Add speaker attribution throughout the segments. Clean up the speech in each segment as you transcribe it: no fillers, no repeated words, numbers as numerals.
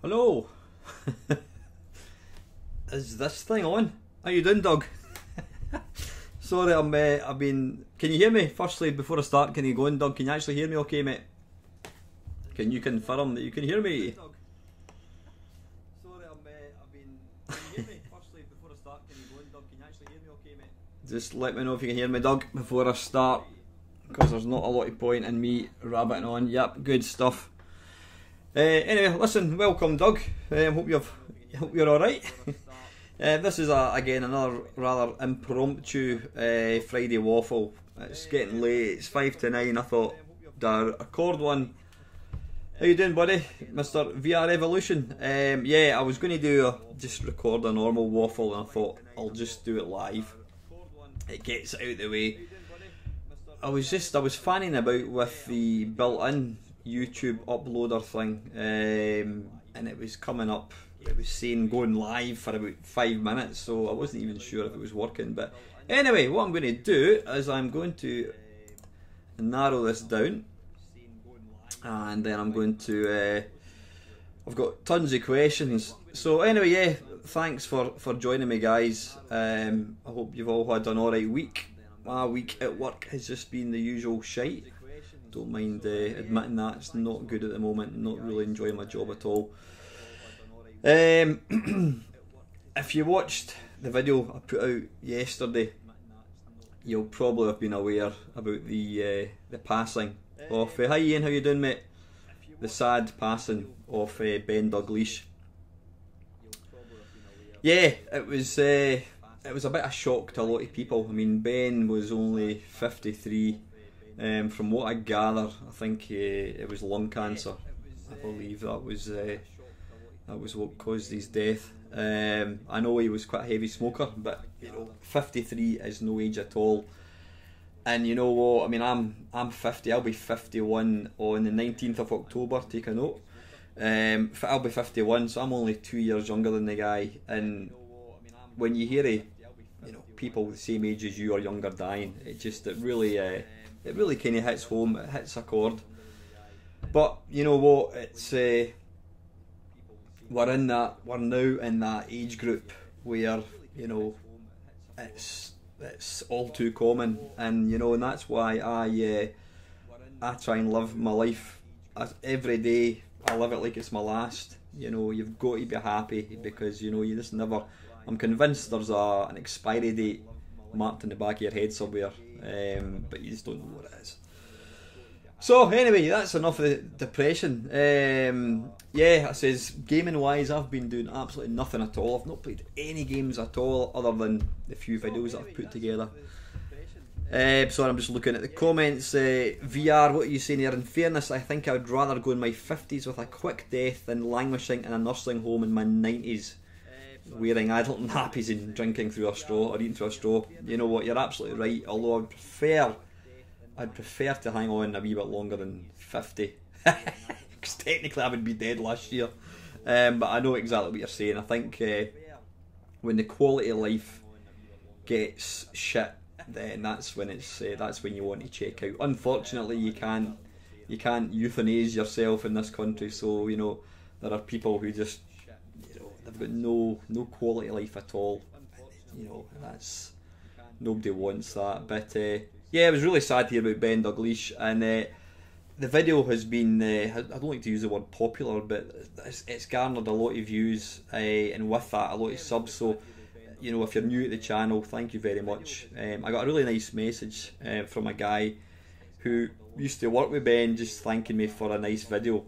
Speaker 1: Hello. Is this thing on? How you doing, Doug? Sorry, I've been. Can you hear me? Firstly, before I start, can you go on, Doug? Can you actually hear me, okay, mate? Can you confirm that you can hear me? Sorry, I've been. Can you hear me? Firstly, before I start, can you go on, Doug? Can you actually hear me, okay, mate? Just let me know if you can hear me, Doug, before I start, because there's not a lot of point in me rabbiting on. Yep, good stuff. Anyway, listen, welcome, Doug. Hope you're all right. This is again another rather impromptu Friday waffle. It's getting late. It's 5 to 9. I thought, do I record one? How you doing, buddy, Mr. VR Evolution? Yeah, I was going to do just record a normal waffle, and I thought I'll just do it live. It gets it out of the way. I was fanning about with the built-in YouTube uploader thing, and it was coming up. It was saying going live for about 5 minutes, so I wasn't even sure if it was working. But anyway, what I'm going to do is I'm going to narrow this down, and then I'm going to. I've got tons of questions. So anyway, yeah, thanks for joining me, guys. I hope you've all had an alright week. My week at work has just been the usual shite. Don't mind admitting that. It's not good at the moment. Not really enjoying my job at all. If you watched the video I put out yesterday, you'll probably have been aware about the passing of hi Ian, how you doing, mate? The sad passing of Ben Dalglish. Yeah, it was a bit of a shock to a lot of people. I mean, Ben was only 53. From what I gather, I think it was lung cancer. I believe that was what caused his death. I know he was quite a heavy smoker, but you know, 53 is no age at all. And you know what? I mean, I'm 50. I'll be 51 on the 19th of October. Take a note. I'll be 51, so I'm only 2 years younger than the guy. And when you hear people the same age as you or younger dying, it really kind of hits home. It hits a chord. But you know what? It's we're now in that age group where it's all too common, and and that's why I try and live my life every day. I live it like it's my last. You've got to be happy, because you just never. I'm convinced there's an expiry date marked in the back of your head somewhere, but you just don't know what it is. So anyway, that's enough of the depression. Yeah, I says, gaming wise, I've been doing absolutely nothing at all. I've not played any games at all, other than the few videos that I've put together. So I'm just looking at the comments. VR, what are you saying here? In fairness, I think I would rather go in my 50s with a quick death than languishing in a nursing home in my 90s. Wearing adult nappies and drinking through a straw, or eating through a straw. You know what, you're absolutely right, although I'd prefer to hang on a wee bit longer than 50, because technically I would be dead last year. But I know exactly what you're saying. I think when the quality of life gets shit, then that's when you want to check out. Unfortunately, you can't euthanize yourself in this country, so there are people who just they've got no quality of life at all. That's, nobody wants that. But yeah, it was really sad to hear about Ben Dalglish, and the video has been I don't like to use the word popular, but it's garnered a lot of views, and with that a lot of subs. So if you're new to the channel, thank you very much. I got a really nice message from a guy who used to work with Ben, just thanking me for a nice video.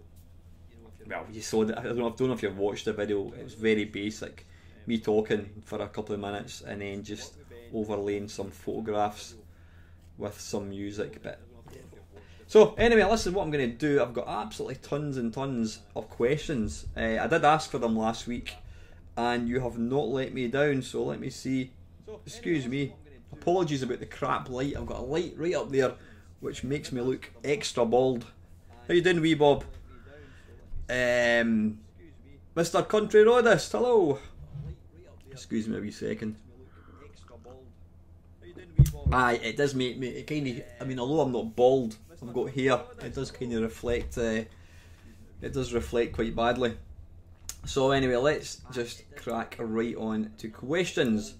Speaker 1: Well, you saw that. I don't know if you've watched the video. It was very basic, me talking for a couple of minutes and then just overlaying some photographs with some music. But so anyway, listen, what I'm going to do, I've got absolutely tons and tons of questions. I did ask for them last week, and you have not let me down. So let me see. Excuse me. Apologies about the crap light. I've got a light right up there, which makes me look extra bald. How you doing, wee Bob? Mr. Country Roadist, hello. Excuse me a wee second. Aye, it does make me, it kind of, I mean, although I'm not bald, I've got hair, it does kind of reflect, it does reflect quite badly. So anyway, let's just crack right on to questions.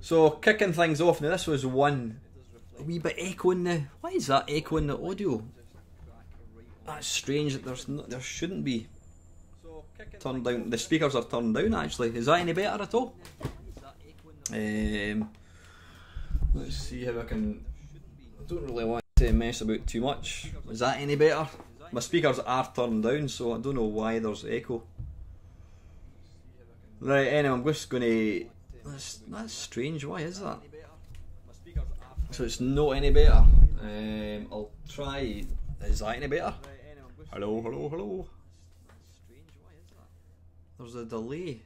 Speaker 1: So kicking things off, now this was one a wee bit echoing the. Why is that echoing the audio? That's strange. That there shouldn't be. Turned down. The speakers are turned down. Actually, is that any better at all? Let's see how I can. I don't really want to mess about too much. Is that any better? My speakers are turned down, so I don't know why there's echo. Right. Anyway, I'm just gonna. That's strange. Why is that? So it's not any better. I'll try. Is that any better? Hello, hello, hello. There's a delay.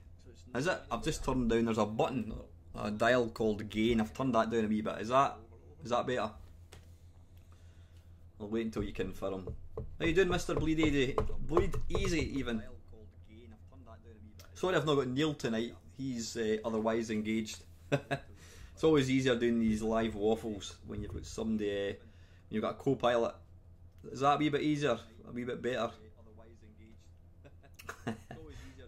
Speaker 1: Is it? I've just turned down. There's a button, a dial called gain. I've turned that down a wee bit. Is that better? I'll wait until you confirm. How you doing, Mr. Bleed Easy? Bleed Easy, even. Sorry, I've not got Neil tonight. He's otherwise engaged. It's always easier doing these live waffles when you've got somebody. You've got a co-pilot. Is that a wee bit easier? A wee bit better?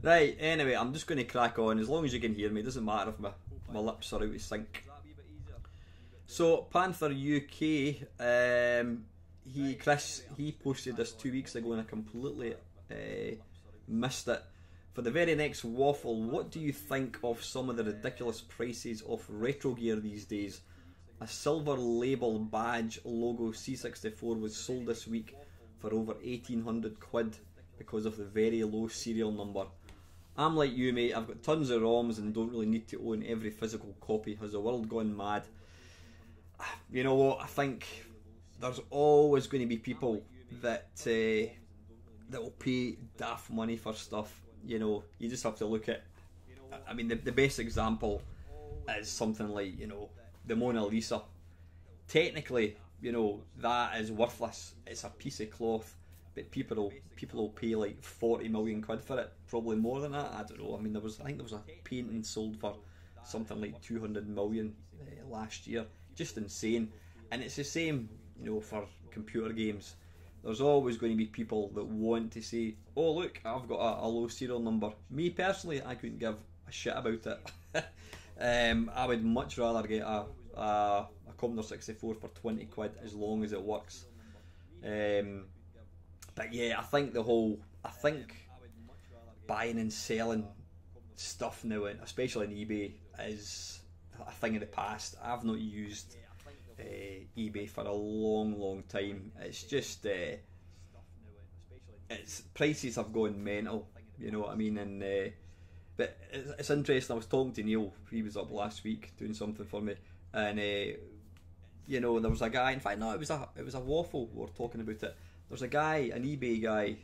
Speaker 1: Right, anyway, I'm just going to crack on. As long as you can hear me, it doesn't matter if my lips are out of sync. So, Panther UK, Chris posted this 2 weeks ago and I completely missed it. For the very next waffle, what do you think of some of the ridiculous prices of retro gear these days? A silver label badge logo C64 was sold this week for over 1800 quid because of the very low serial number. I'm like you, mate. I've got tons of ROMs and don't really need to own every physical copy. Has the world gone mad? You know what? I think there's always going to be people that will pay daft money for stuff. You know, you just have to look at. I mean, the best example is something like, you know, the Mona Lisa. Technically, you know, that is worthless. It's a piece of cloth, but people will pay like 40 million quid for it. Probably more than that. I don't know. I mean, I think there was a painting sold for something like 200 million last year. Just insane. And it's the same, you know, for computer games. There's always going to be people that want to say, oh look, I've got a low serial number. Me personally, I couldn't give a shit about it. I would much rather get a Commodore 64 for 20 quid as long as it works. But yeah, I think buying and selling stuff now, especially on eBay, is a thing of the past. I've not used eBay for a long time. It's just its prices have gone mental, you know what I mean. And but it's interesting. I was talking to Neil. He was up last week doing something for me, and you know, there was a guy. In fact, no, it was a waffle. We were talking about it. There's a guy, an eBay guy,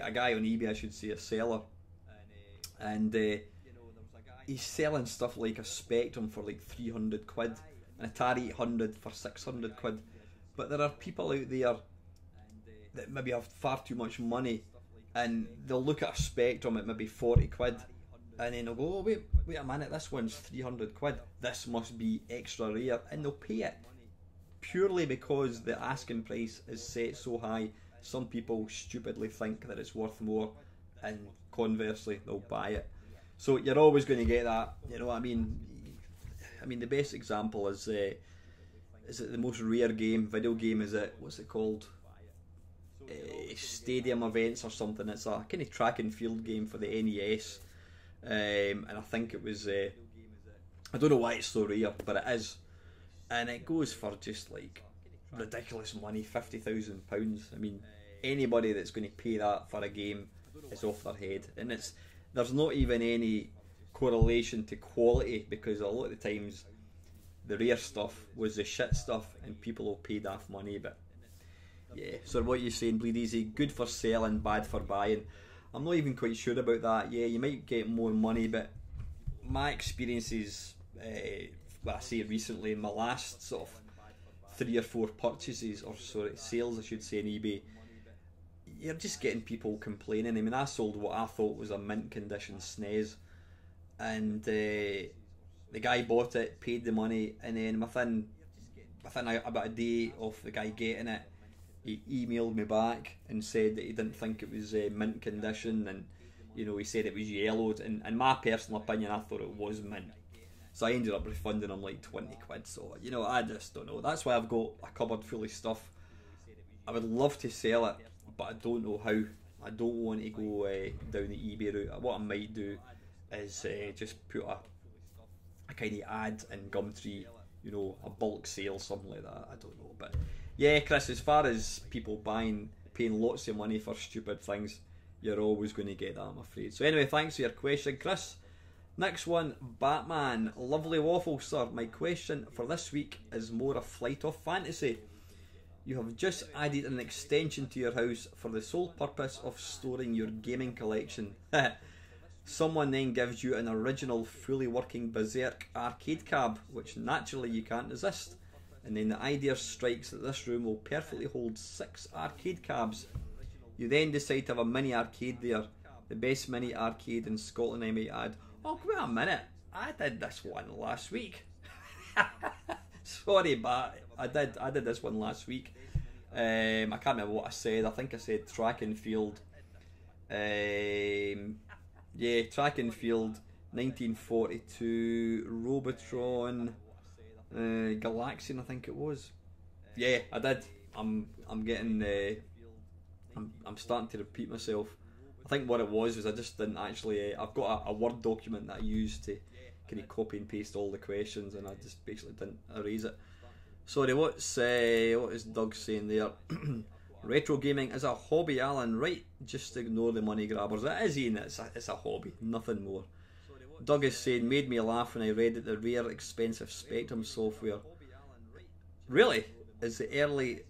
Speaker 1: a guy on eBay, I should say, a seller, and he's selling stuff like a Spectrum for like 300 quid. An Atari 800 for 600 quid. But there are people out there that maybe have far too much money and they'll look at a Spectrum at maybe 40 quid and then they'll go, oh wait a minute, this one's 300 quid, this must be extra rare, and they'll pay it purely because the asking price is set so high. Some people stupidly think that it's worth more, and conversely they'll buy it. So you're always going to get that, you know what I mean. The best example is it the most rare video game, is it, what's it called? Stadium Events or something. It's a kind of track and field game for the NES. And I think it was, I don't know why it's so rare, but it is. And it goes for just like ridiculous money, £50,000. I mean, anybody that's going to pay that for a game is off their head. And there's not even any correlation to quality, because a lot of the times the rare stuff was the shit stuff and people will pay daft money. But yeah, so what you're saying, Bleed Easy, good for selling, bad for buying. I'm not even quite sure about that. Yeah, you might get more money, but my experiences, well, I say recently, my last sort of 3 or 4 purchases, or sorry, sales I should say, on eBay, you're just getting people complaining. I mean, I sold what I thought was a mint condition SNES, and the guy bought it, paid the money, and then within about a day of the guy getting it, he emailed me back and said that he didn't think it was mint condition, and you know, he said it was yellowed, and in my personal opinion, I thought it was mint. So I ended up refunding him like 20 quid. So, you know, I just don't know. That's why I've got a cupboard full of stuff. I would love to sell it, but I don't know how. I don't want to go down the eBay route. What I might do is just put a kind of ad in Gumtree, you know, a bulk sale, something like that. I don't know. But yeah, Chris, as far as people paying lots of money for stupid things, you're always going to get that, I'm afraid. So anyway, thanks for your question, Chris. Next one, Batman. Lovely Waffle, sir. My question for this week is more a flight of fantasy. You have just added an extension to your house for the sole purpose of storing your gaming collection. Someone then gives you an original, fully working Berserk arcade cab, which naturally you can't resist. And then the idea strikes that this room will perfectly hold 6 arcade cabs. You then decide to have a mini arcade there. The best mini arcade in Scotland, I might add. Oh, wait a minute. I did this one last week. Sorry, but I did this one last week. I can't remember what I said. I think I said track and field. Yeah, track and field, 1942, Robotron, Galaxian, I think it was. Yeah, I did. I'm getting. I'm starting to repeat myself. I think what it was I just didn't actually. I've got a Word document that I use to kind of copy and paste all the questions, and I just basically didn't erase it. Sorry, what is Doug saying there? Retro gaming is a hobby, Alan. Right, just ignore the money grabbers. It is, Ian. It's a hobby, nothing more. Doug is saying, made me laugh when I read that the rare, expensive Spectrum software. Really? Is the early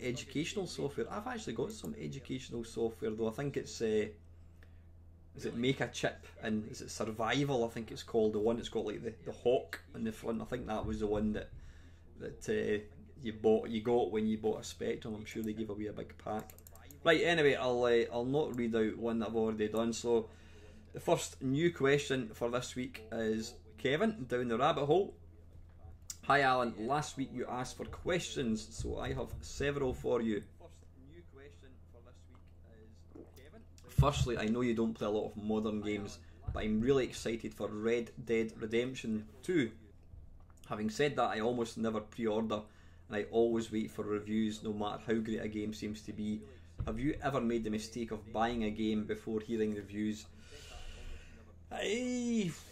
Speaker 1: educational software? I've actually got some educational software though. I think it's is it Make a Chip and is it Survival? I think it's called, the one that's got like the hawk on the front. I think that was the one that you got when you bought a Spectrum. I'm sure they gave away a big pack. Right, anyway, I'll not read out one that I've already done. So the first new question for this week is Kevin down the rabbit hole. Hi Alan, last week you asked for questions, so I have several for you. Firstly, I know you don't play a lot of modern games, but I'm really excited for Red Dead Redemption 2. Having said that, I almost never pre-order, and I always wait for reviews no matter how great a game seems to be. Have you ever made the mistake of buying a game before hearing reviews?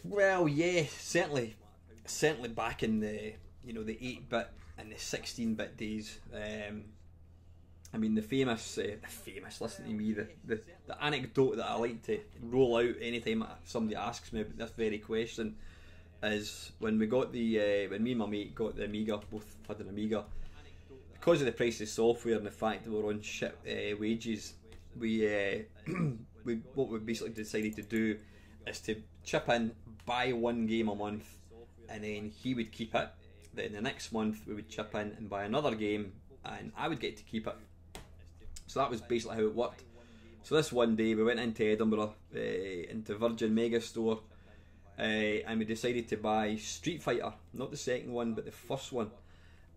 Speaker 1: Well, yeah, certainly back in the 8-bit and the 16-bit days. I mean, the famous, listen to me, the anecdote that I like to roll out anytime somebody asks me about this very question is when when me and my mate got the Amiga, both had an Amiga, because of the price of software and the fact that we're on shit wages, what we basically decided to do is to chip in, buy one game a month, and then he would keep it. Then the next month we would chip in and buy another game, and I would get to keep it. So that was basically how it worked. So this one day we went into Edinburgh, into Virgin Megastore, and we decided to buy Street Fighter, not the second one but the first one,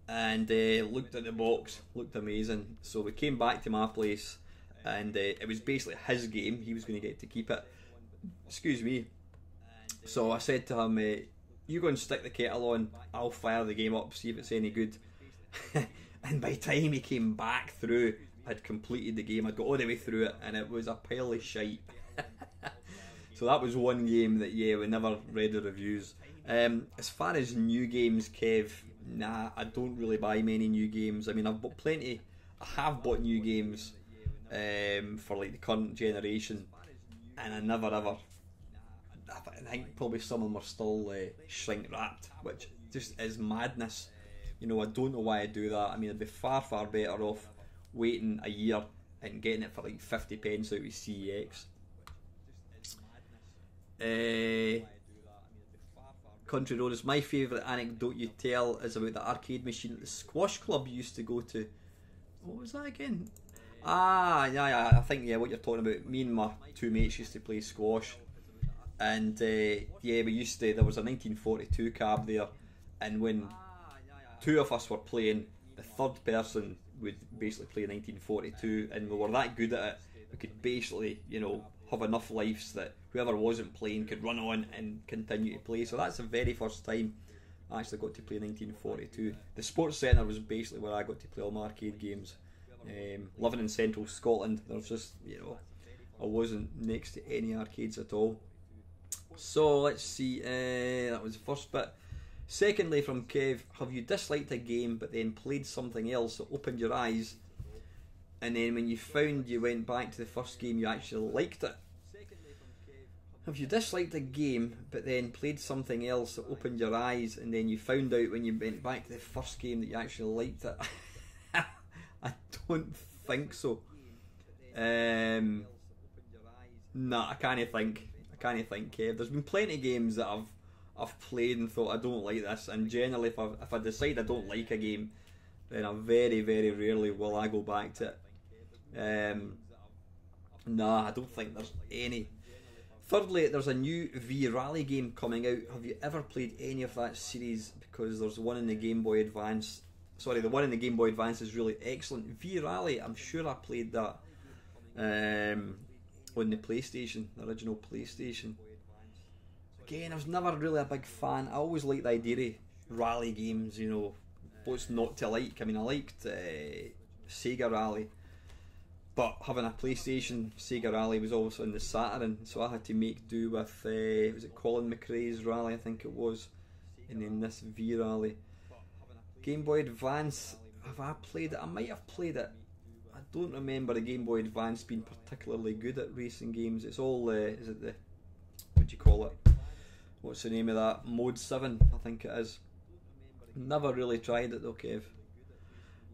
Speaker 1: and looked at the box, looked amazing. So we came back to my place, and it was basically his game, he was going to get to keep it. Excuse me. So I said to him, you go and stick the kettle on, I'll fire the game up, see if it's any good. And by the time he came back through, I'd completed the game, I'd got all the way through it, and it was a pile of shite. So that was one game that, yeah, we never read the reviews. As far as new games, Kev, nah, I don't really buy many new games. I mean, I've bought plenty, I have bought new games for like the current generation, and I never ever, I think probably some of them are still shrink wrapped, which just is madness. You know, I don't know why I do that. I mean, I'd be far better off waiting a year and getting it for like 50 pence out of CEX. Country Road is my favourite anecdote you tell is about the arcade machine at the squash club you used to go to. What was that again? Yeah, I think, yeah, what you're talking about. Me and my two mates used to play squash, and yeah, we used to, there was a 1942 cab there, and when two of us were playing, the third person would basically play 1942, and we were that good at it we could basically, you know, have enough lives that whoever wasn't playing could run on and continue to play. So that's the very first time I actually got to play 1942. The Sports Centre was basically where I got to play all my arcade games. Living in central Scotland, there's just, you know, I wasn't next to any arcades at all. So let's see, that was the first bit. Secondly, from Kev, have you disliked a game but then played something else that opened your eyes, and then when you found you went back to the first game you actually liked it? Have you disliked a game but then played something else that opened your eyes, and then you found out when you went back to the first game that you actually liked it? I don't think so. Nah, I can't think, Kev. There's been plenty of games that I've played and thought I don't like this, and generally if I decide I don't like a game, then I very, very rarely will I go back to it. Nah, I don't think there's any. Thirdly, there's a new V-Rally game coming out. Have you ever played any of that series? Because there's one in the Game Boy Advance. Sorry, the one in the Game Boy Advance is really excellent. V-Rally, I'm sure I played that on the PlayStation, the original PlayStation. Again, I was never really a big fan. I always liked the idea of rally games, you know, what's not to like. I mean, I liked Sega Rally, but having a PlayStation, Sega Rally was also in the Saturn, so I had to make do with, was it Colin McRae's Rally, I think it was, and then this V-Rally. Game Boy Advance, have I played it? I might have played it. I don't remember the Game Boy Advance being particularly good at racing games. It's all, is it the, what do you call it? What's the name of that? Mode 7, I think it is. Never really tried it though, Kev.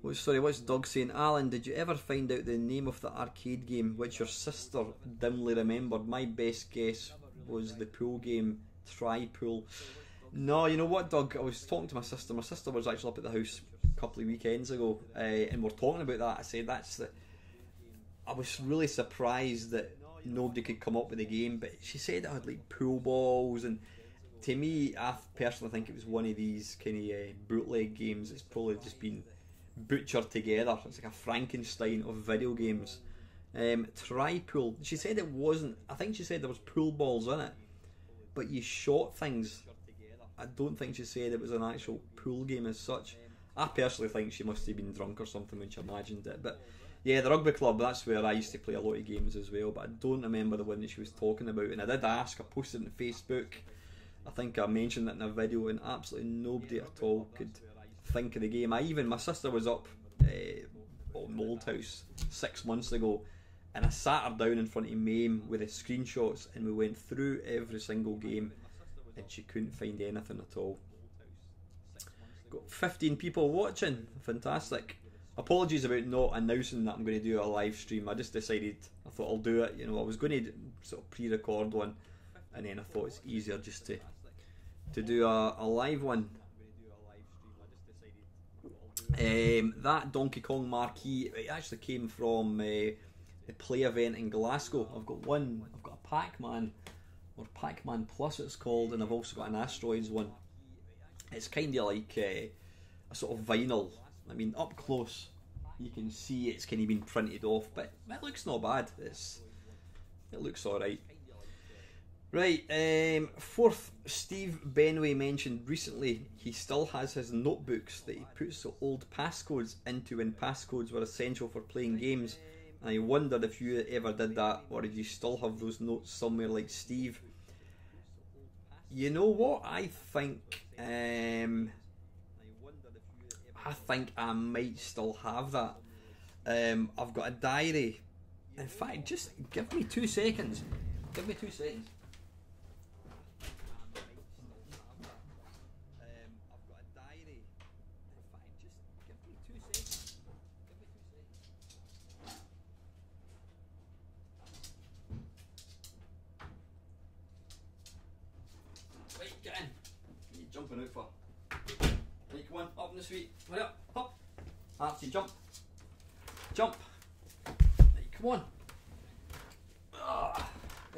Speaker 1: What's Doug saying? Alan, did you ever find out the name of the arcade game which your sister dimly remembered? My best guess was the pool game, Try Pool. No, you know what, Doug? I was talking to my sister. My sister was actually up at the house a couple of weekends ago, and we're talking about that. I said I was really surprised that nobody could come up with a game, but she said it had like pool balls, and to me, I personally think it was one of these kind of bootleg games. It's probably just been butchered together. It's like a Frankenstein of video games. Try Pool. She said it wasn't. I think she said there was pool balls in it, but you shot things. I don't think she said it was an actual pool game as such. I personally think she must have been drunk or something when she imagined it. But yeah, the rugby club, that's where I used to play a lot of games as well, but I don't remember the one that she was talking about. And I did ask, I posted it on Facebook, I think I mentioned it in a video, and absolutely nobody at all could think of the game. My sister was up in my old house 6 months ago, and I sat her down in front of Mame with the screenshots, and we went through every single game, and she couldn't find anything at all. Got 15 people watching, fantastic. Apologies about not announcing that I'm going to do a live stream. I just decided, I thought I'll do it. You know, I was going to sort of pre-record one, and then I thought it's easier just to do a live one. That Donkey Kong marquee, it actually came from the Play event in Glasgow. I've got a Pac-Man, or Pac-Man Plus it's called, and I've also got an Asteroids one. It's kind of like a sort of vinyl. I mean, up close you can see it's kind of been printed off, but it looks not bad. It looks alright. Right, fourth, Steve Benway mentioned recently he still has his notebooks that he puts the old passcodes into when passcodes were essential for playing games, and I wondered if you ever did that, or did you still have those notes somewhere like Steve? You know what, I think I might still have that. I've got a diary. In fact, just give me 2 seconds. Give me 2 seconds. I've got a diary. In fact, just give me 2 seconds. Right, get in. What are you jumping out for? Right, come on, up in the suite. Hurry up, hop. Archie, jump. Jump. Right, come on.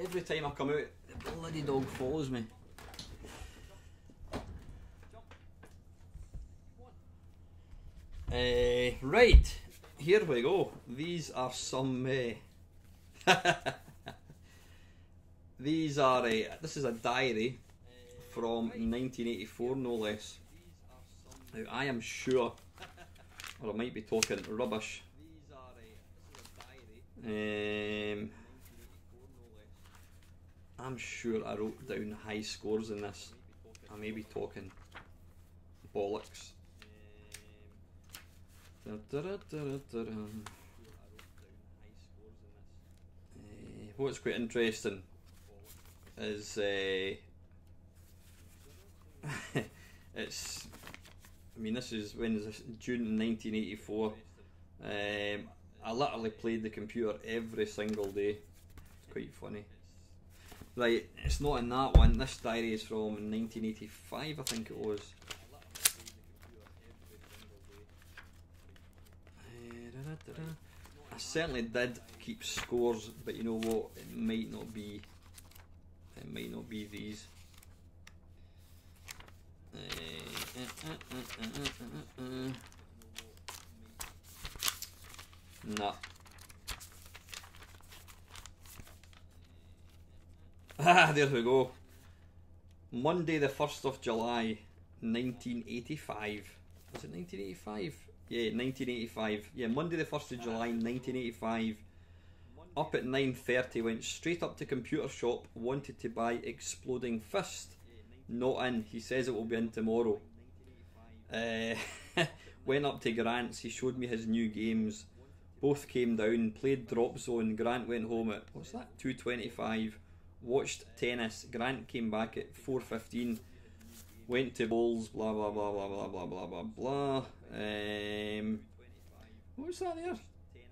Speaker 1: Every time I come out, the bloody dog follows me. Right, here we go. These are some These are this is a diary from 1984, no less. Now, I am sure, or I might be talking rubbish. I'm sure I wrote down high scores in this. I may be talking bollocks. What's quite interesting is it's, I mean, this is, when is this? June 1984. I literally played the computer every single day. It's quite funny. Right, it's not in that one. This diary is from 1985, I think it was. I certainly did keep scores, but you know what? It might not be. It might not be these. Nah. Ah, there we go. Monday the 1st of July, 1985. Was it 1985? Yeah, 1985. Yeah, Monday the 1st of July, 1985. Up at 9:30, went straight up to computer shop, wanted to buy Exploding Fist. Not in, he says it will be in tomorrow. Went up to Grant's, he showed me his new games. Both came down, played Drop Zone. Grant went home at, what's that, 2:25. Watched tennis. Grant came back at 4:15. Went to bowls. Blah blah blah blah blah blah blah blah blah. What was that there?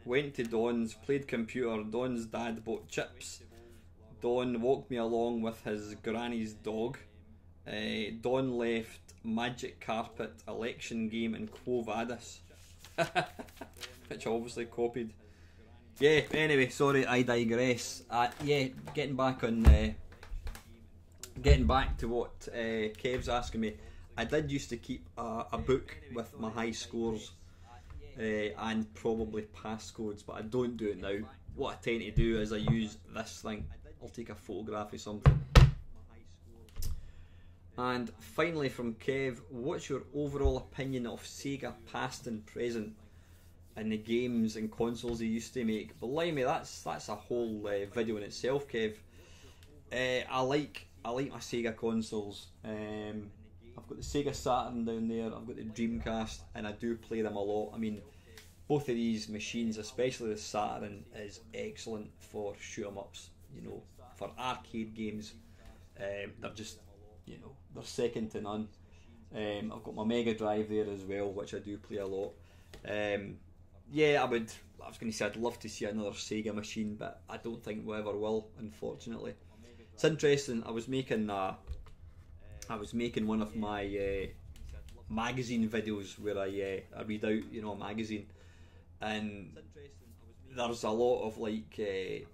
Speaker 1: Went to Don's. Played computer. Don's dad bought chips. Don walked me along with his granny's dog. Don left Magic Carpet, Election Game, and Quo Vadis, which I obviously copied. Yeah, anyway, sorry, I digress. Yeah, getting back to what Kev's asking me. I did used to keep a book with my high scores and probably passcodes, but I don't do it now. What I tend to do is I use this thing. I'll take a photograph of something. And finally from Kev, what's your overall opinion of Sega past and present and the games and consoles he used to make? Blimey, that's a whole video in itself, Kev. I like my Sega consoles. I've got the Sega Saturn down there, I've got the Dreamcast, and I do play them a lot. I mean, both of these machines, especially the Saturn, is excellent for shoot 'em ups. You know, for arcade games, they're just, you know, they're second to none. I've got my Mega Drive there as well, which I do play a lot. Yeah, I was going to say I'd love to see another Sega machine, but I don't think we ever will, unfortunately. It's interesting. I was making one of my magazine videos where I read out, you know, a magazine, and there's a lot of like you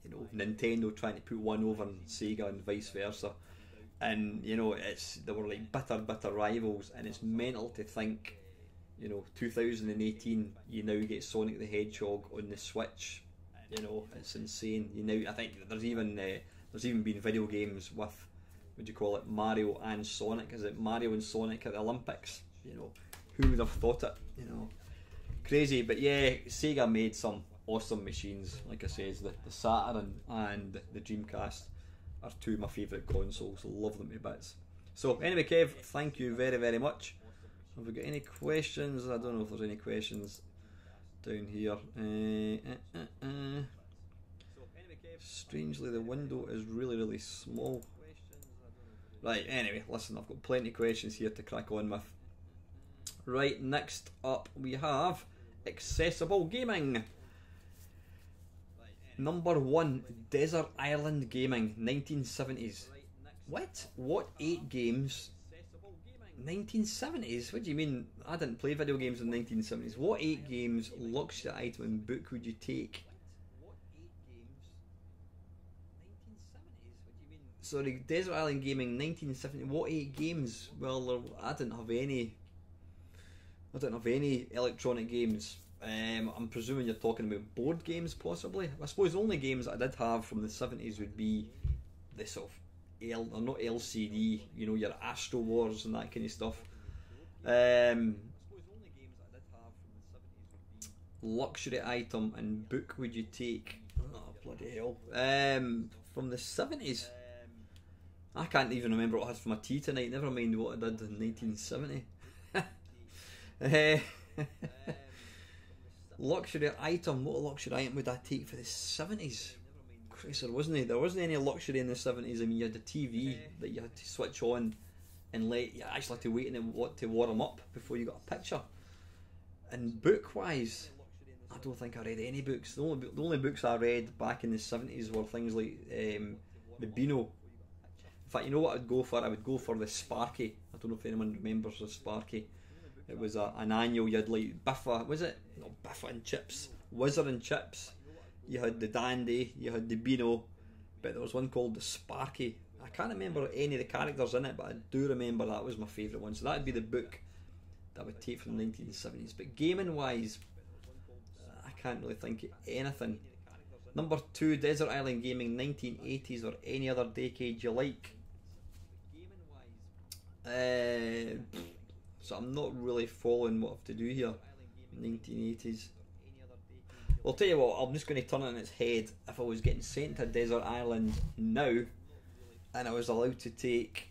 Speaker 1: know, Nintendo trying to put one over on Sega and vice versa, and you know, they were like bitter rivals, and it's mental to think, you know, 2018 you now get Sonic the Hedgehog on the Switch. You know, it's insane. You know, I think there's even been video games with, what do you call it, Mario and Sonic. Is it Mario and Sonic at the Olympics? You know, who would have thought it? You know, crazy. But yeah, Sega made some awesome machines. Like I said, the Saturn and the Dreamcast are two of my favourite consoles. Love them to bits. So anyway, Kev, thank you very, very much. Have we got any questions? I don't know if there's any questions down here. Strangely, the window is really, really small. Right, anyway, listen, I've got plenty of questions here to crack on with. Right, next up we have Accessible Gaming. Number 1, Desert Island Gaming, 1970s. What 8 games? 1970s? What do you mean? I didn't play video games in the 1970s. What 8 games, luxury item and book would you take? Sorry, Desert Island Gaming, 1970. What 8 games? Well, I didn't have any electronic games I'm presuming you're talking about board games, possibly. I suppose the only games I did have from the 70s would be the sort of or not LCD, you know, your Astro Wars and that kind of stuff. Luxury item and book would you take? Oh, bloody hell. From the 70s? I can't even remember what I had for my tea tonight, never mind what I did in 1970. Luxury item, what luxury item would I take for the 70s? Christ, there wasn't any luxury in the 70s. I mean, you had the TV that you had to switch on and you actually had to wait to warm up before you got a picture. And book wise, I don't think I read any books. The only books I read back in the 70s were things like the Beano. In fact, you know what I'd go for? I would go for the Sparky. I don't know if anyone remembers the Sparky. It was an annual. You had like Biffa, was it? Not Biffa and Chips, Whizzer and Chips. You had the Dandy, you had the Beano, but there was one called the Sparky. I can't remember any of the characters in it, but I do remember that was my favourite one. So that would be the book that I would take from the 1970s. But gaming wise, I can't really think of anything. Number 2, Desert Island Gaming, 1980s or any other decade you like. So I'm not really following what I have to do here. 1980s. Well, I'll tell you what, I'm just going to turn it on its head. If I was getting sent to Desert Island now, and I was allowed to take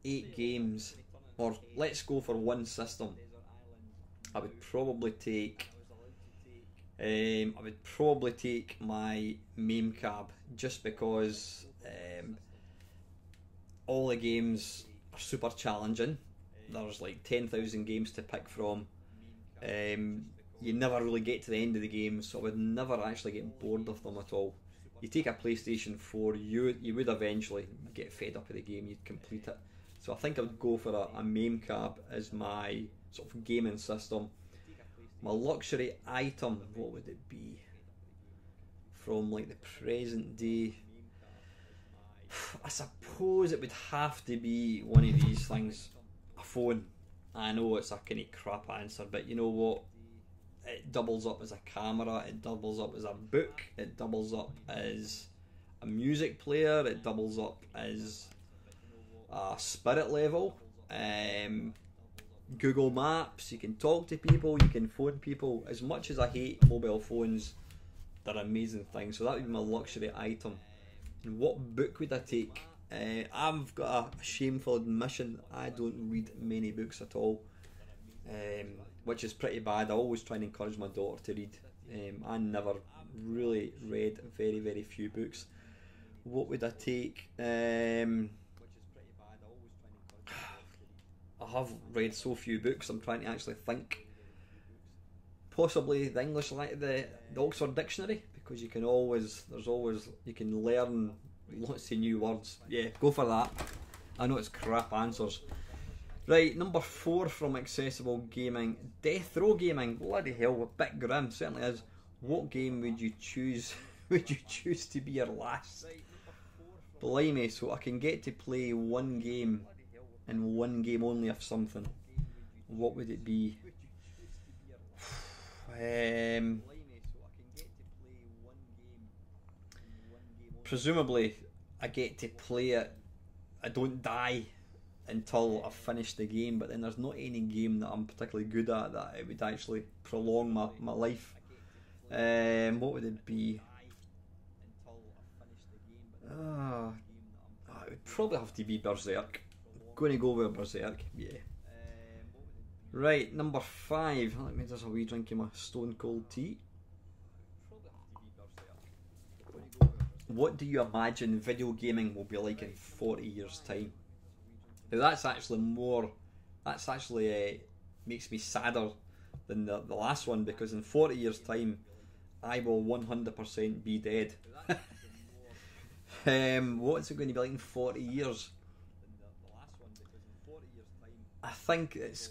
Speaker 1: 8 games, or let's go for one system, I would probably take my MAME cab, just because all the games are super challenging. There's like 10,000 games to pick from. You never really get to the end of the game, so I would never actually get bored of them at all. You take a PlayStation 4, you would eventually get fed up with the game, you'd complete it. So I think I would go for a MAME cab as my sort of gaming system. My luxury item, what would it be? From like the present day, I suppose it would have to be one of these things. A phone. I know it's a kind of crap answer, but you know what? It doubles up as a camera, it doubles up as a book, it doubles up as a music player, it doubles up as a spirit level. Google Maps, you can talk to people, you can phone people. As much as I hate mobile phones, they're amazing things. So that would be my luxury item. And what book would I take? I've got a shameful admission, I don't read many books at all, which is pretty bad. I always try and encourage my daughter to read. I never really read very, very few books. What would I take? I have read so few books, I'm trying to actually think. Possibly the English, the Oxford Dictionary, because you can you can learn lots of new words. Yeah, go for that. I know it's crap answers. Right, number 4 from Accessible Gaming, Death Row Gaming. Bloody hell, a bit grim, certainly is. What game would you choose? Would you choose to be your last? Blimey, so I can get to play one game and one game only of something. What would it be? Presumably I get to play it, I don't die until I've finished the game, but then there's not any game that I'm particularly good at that it would actually prolong my life. What would it be? It would probably have to be Berserk. I'm going to go with Berserk, yeah. Right, number 5. Let me just have a wee drink of my stone cold tea. What do you imagine video gaming will be like in 40 years' time? Now that's actually makes me sadder than the last one, because in 40 years' time I will 100% be dead. What's it going to be like in 40 years? I think it's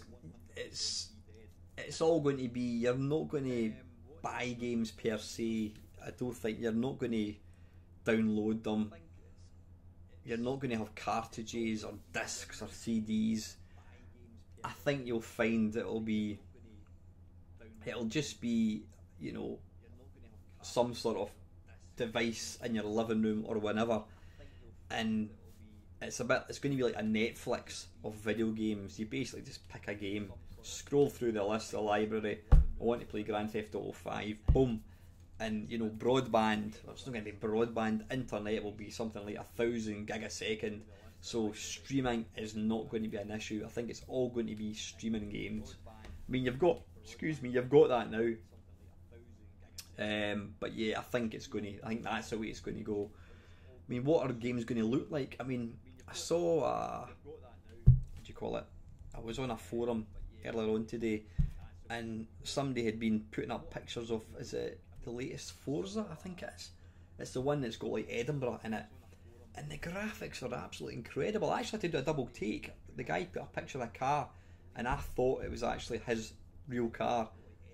Speaker 1: all going to be, you're not going to buy games per se. I don't think you're not going to download them. You're not going to have cartridges or discs or CDs. I think you'll find it'll be It'll just be, you know, some sort of device in your living room or whatever, and it's going to be like a Netflix of video games. You basically just pick a game, scroll through the list of the library. I want to play Grand Theft Auto 5, boom, and you know, broadband. Well, it's not going to be broadband. Internet will be something like 1,000 gig a second. So streaming is not going to be an issue. I think it's all going to be streaming games. I mean, you've got that now. But yeah, I think that's the way it's going to go. I mean, what are games going to look like? I mean, I saw what do you call it? I was on a forum earlier on today, and somebody had been putting up pictures of, is it the latest Forza? I think it is. It's the one that's got like Edinburgh in it, and the graphics are absolutely incredible. I actually had to do a double take. The guy put a picture of a car, and I thought it was actually his real car.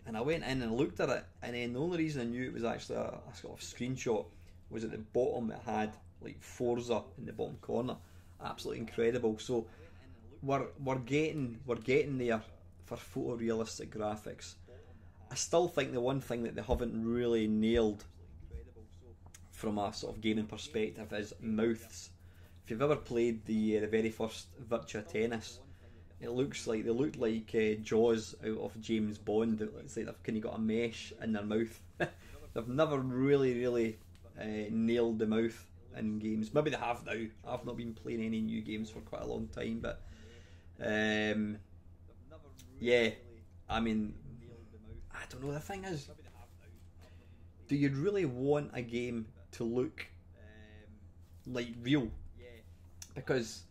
Speaker 1: And I went in and looked at it, and then the only reason I knew it was actually a sort of screenshot was at the bottom. It had like Forza in the bottom corner. Absolutely incredible. So we're getting there for photorealistic graphics. I still think the one thing that they haven't really nailed from a sort of gaming perspective is mouths. If you've ever played the very first Virtua Tennis, they looked like Jaws out of James Bond. It's like they've kind of got a mesh in their mouth. They've never really nailed the mouth in games. Maybe they have now. I've not been playing any new games for quite a long time, but yeah, I mean, I don't know. The thing is, do you really want a game to look like real? Because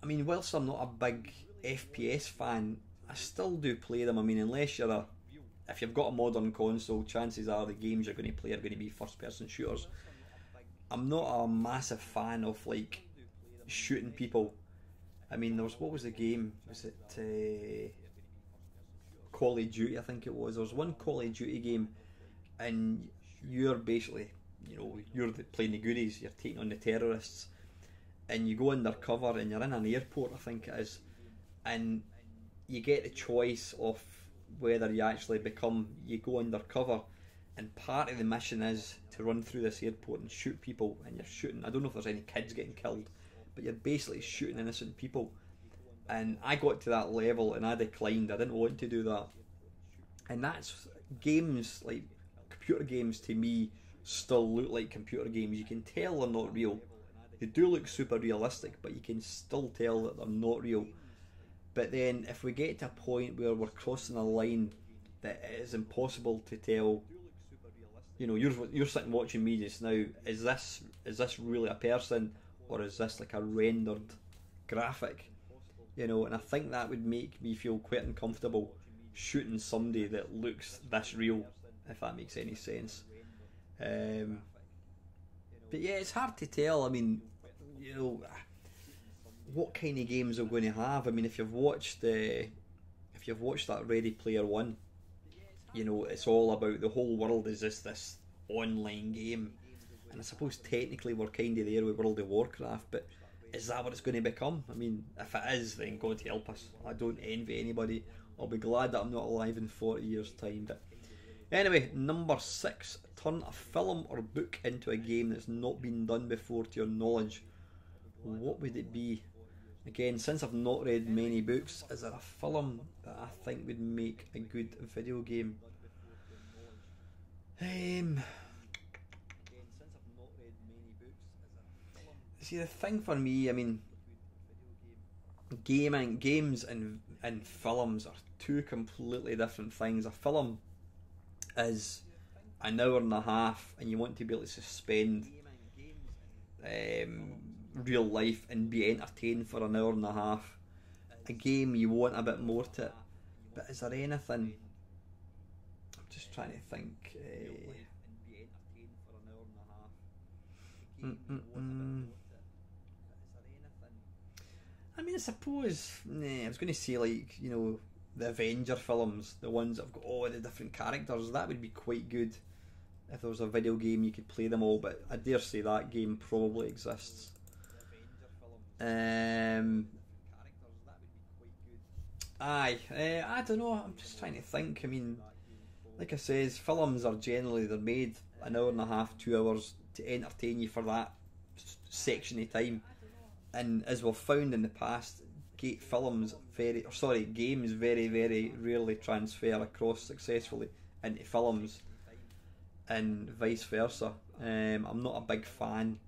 Speaker 1: I mean, whilst I'm not a big FPS fan, I still do play them. I mean, unless if you've got a modern console, chances are the games you're going to play are going to be first-person shooters. I'm not a massive fan of like shooting people. I mean, what was the game? Was it Call of Duty? I think it was. There was one Call of Duty game, and you're basically, you're playing the goodies. You're taking on the terrorists. And you go undercover, and you're in an airport, I think it is, and you get the choice of whether you go undercover, and part of the mission is to run through this airport and shoot people, and you're shooting, I don't know if there's any kids getting killed, but you're basically shooting innocent people. And I got to that level and I declined. I didn't want to do that. And that's games, like computer games, to me still look like computer games. You can tell they're not real. They do look super realistic, but you can still tell that they're not real. But then if we get to a point where we're crossing a line that it is impossible to tell, you're sitting watching me just now, is this really a person, or is this like a rendered graphic? And I think that would make me feel quite uncomfortable shooting somebody that looks this real, if that makes any sense. But yeah, it's hard to tell. I mean, what kind of games are we going to have? I mean, if you've watched that Ready Player One, it's all about the whole world is this online game, and I suppose technically we're kind of there with World of Warcraft, but is that what it's going to become? I mean, if it is, then God help us. I don't envy anybody. I'll be glad that I'm not alive in 40 years' time. But anyway, number 6. Turn a film or book into a game that's not been done before to your knowledge. What would it be? Again, since I've not read many books, is there a film that I think would make a good video game? See, the thing for me, I mean, games and films are two completely different things. A film is an hour and a half, and you want to be able to suspend real life and be entertained for an hour and a half. A game, you want a bit more to it. But is there anything? I'm just trying to think. I mean, I suppose, I was going to say, like, the Avenger films, the ones that have got all the different characters. That would be quite good if there was a video game you could play them all, but I dare say that game probably exists. Aye, I don't know. I'm just trying to think. I mean, like I says, films are generally they're made an hour and a half, 2 hours to entertain you for that section of time. And as we've found in the past, games very rarely transfer across successfully into films, and vice versa. I'm not a big fan.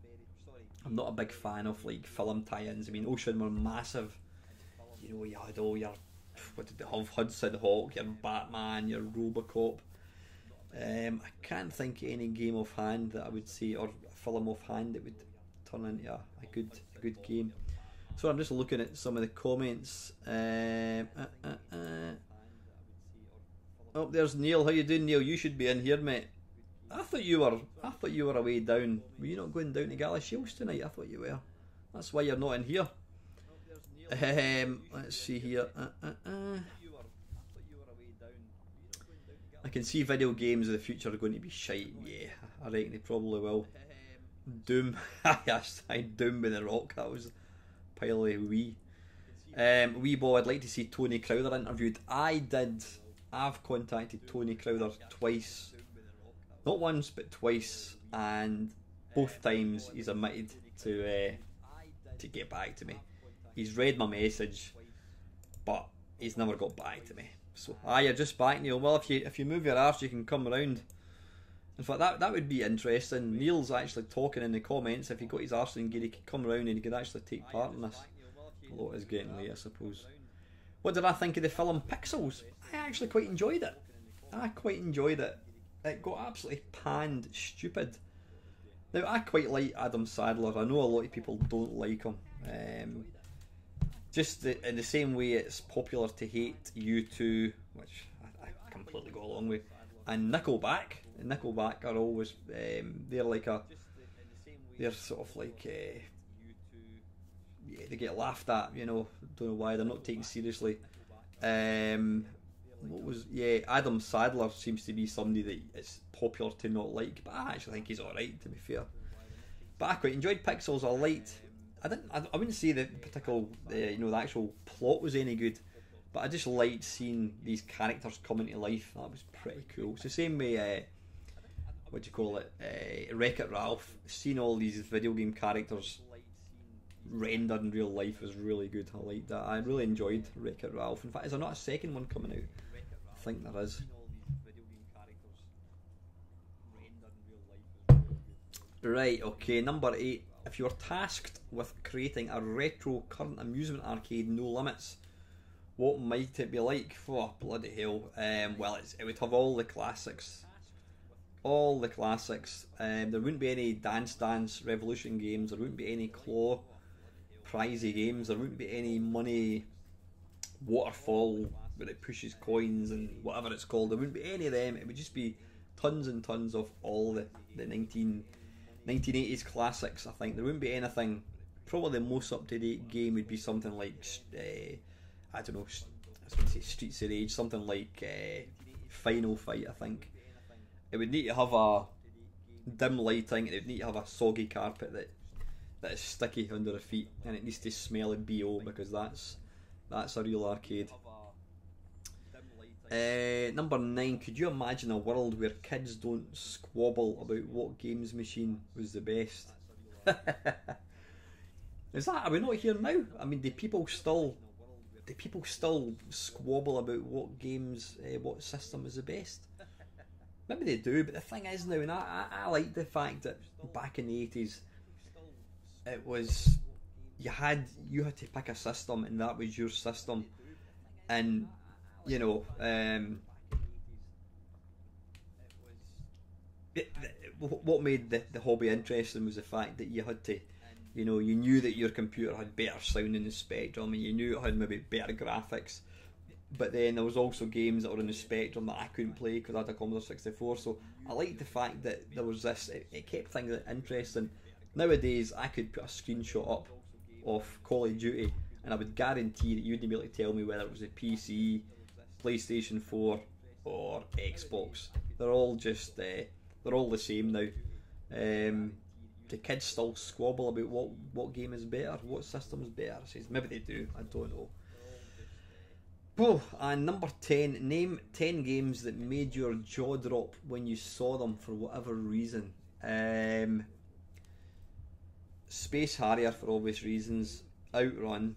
Speaker 1: I'm not a big fan of like film tie-ins. I mean, Ocean were massive. You know, you had all your what did they have? Hudson Hawk, your Batman, your Robocop. I can't think of any game offhand that I would say, or a film offhand that would turn into a good game. So I'm just looking at some of the comments. Oh, there's Neil. How you doing, Neil? You should be in here, mate. I thought you were away down. Were you not going down to Galashiels tonight? I thought you were. That's why you're not in here. Let's see here. I can see video games of the future are going to be shite. Yeah, I reckon they probably will. Doom. I Doom with the Rock. That was a pile of wee. Weebo, I'd like to see Tony Crowther interviewed. I've contacted Tony Crowther twice. Not once, but twice. And both times he's admitted to get back to me. He's read my message, but he's never got back to me. So, you're just back, Neil. Well, if you move your arse, you can come around. In fact, that would be interesting. Neil's actually talking in the comments. If he got his arse in gear, he could come around and he could actually take part in this. Although it is getting late, I suppose. What did I think of the film Pixels? I actually quite enjoyed it. It got absolutely panned stupid. Now, I quite like Adam Sandler. I know a lot of people don't like him. In the same way it's popular to hate U2, which I completely go along with, and Nickelback. Nickelback are always they're sort of like they get laughed at. You know, don't know why they're not taken seriously. Adam Sandler seems to be somebody that it's popular to not like, but I actually think he's alright, to be fair. But I quite enjoyed Pixels. I wouldn't say the particular, the actual plot was any good, but I just liked seeing these characters come into life. That was pretty cool. It's the same way, Wreck-It Ralph. Seeing all these video game characters rendered in real life was really good. I liked that. I really enjoyed Wreck-It Ralph. In fact, is there not a second one coming out? I think there is. Right, okay, number 8. If you were tasked with creating a retro current amusement arcade, no limits, what might it be like? Oh, bloody hell. Well, it would have all the classics. There wouldn't be any Dance Dance Revolution games. There wouldn't be any Claw Prizy games. There wouldn't be any Money Waterfall where it pushes coins and whatever it's called. There wouldn't be any of them. It would just be tons and tons of all the 1980s classics. I think there wouldn't be anything. Probably the most up-to-date game would be something like I don't know, I was going to say Streets of Rage, something like Final Fight. I think it would need to have a dim lighting, and it would need to have a soggy carpet that is sticky under the feet, and it needs to smell of BO, because that's a real arcade. Number 9. Could you imagine a world where kids don't squabble about what games machine was the best? Are we not here now? I mean, do people still squabble about what system is the best? Maybe they do, but the thing is now, and I like the fact that back in the 80s, it was you had to pick a system, and that was your system, and what made the hobby interesting was the fact that you had to, you knew that your computer had better sound in the Spectrum, and you knew it had maybe better graphics, but then there was also games that were in the Spectrum that I couldn't play because I had a Commodore 64. So I liked the fact that there was this. It kept things interesting. Nowadays, I could put a screenshot up of Call of Duty, and I would guarantee that you wouldn't be able to tell me whether it was a PC, PlayStation 4 or Xbox. They're all the same now. The kids still squabble about what game is better, what system is better. Maybe they do, I don't know. Oh, and number 10, name 10 games that made your jaw drop when you saw them for whatever reason. Space Harrier for obvious reasons, Outrun,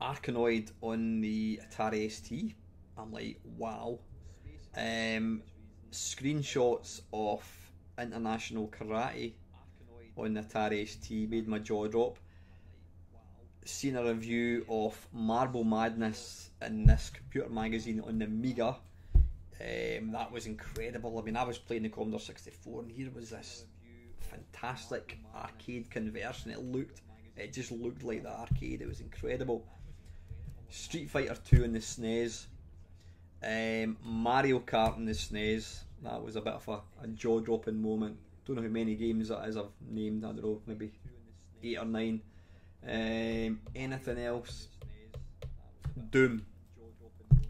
Speaker 1: Arkanoid on the Atari ST, I'm like, wow. Screenshots of International Karate on the Atari ST made my jaw drop. Seen a review of Marble Madness in this computer magazine on the Amiga. That was incredible. I mean, I was playing the Commodore 64 and here was this fantastic arcade conversion. It just looked like the arcade. It was incredible. Street Fighter 2 on the SNES. Mario Kart on the SNES. That was a bit of a jaw-dropping moment. Don't know how many games that is I've named. I don't know, maybe 8 or 9. Anything else? Doom.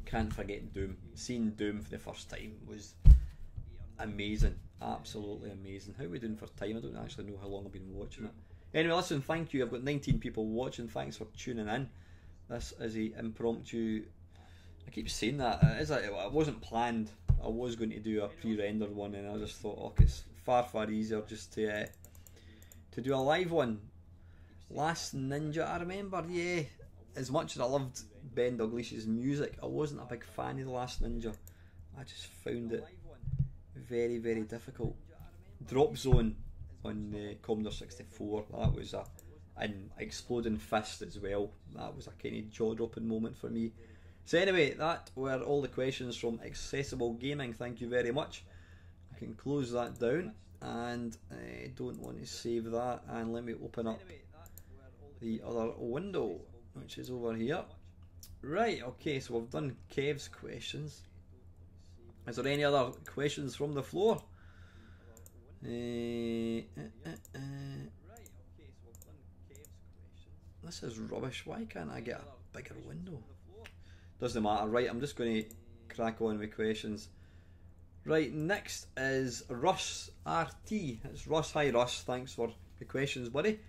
Speaker 1: Can't forget Doom. Seeing Doom for the first time was amazing. Absolutely amazing. How are we doing for time? I don't actually know how long I've been watching it. Anyway, listen, thank you. I've got 19 people watching. Thanks for tuning in. This is a impromptu. I keep saying that. It wasn't planned. I was going to do a pre-rendered one and I just thought, oh, it's far easier just to do a live one. Last Ninja, I remember, yeah, as much as I loved Ben Dalglish's music, I wasn't a big fan of The Last Ninja. I just found it very difficult. Drop Zone on the Commodore 64, that was an exploding fist as well. That was a kind of jaw-dropping moment for me. So anyway, that were all the questions from Accessible Gaming. Thank you very much. I can close that down and I don't want to save that, and let me open up the other window, which is over here. Right, okay, so we've done Kev's questions. Is there any other questions from the floor? This is rubbish. Why can't I get a bigger window? Doesn't matter. Right, I'm just going to crack on with questions. Right, next is Russ RT. It's Russ. Hi Russ, thanks for the questions, buddy.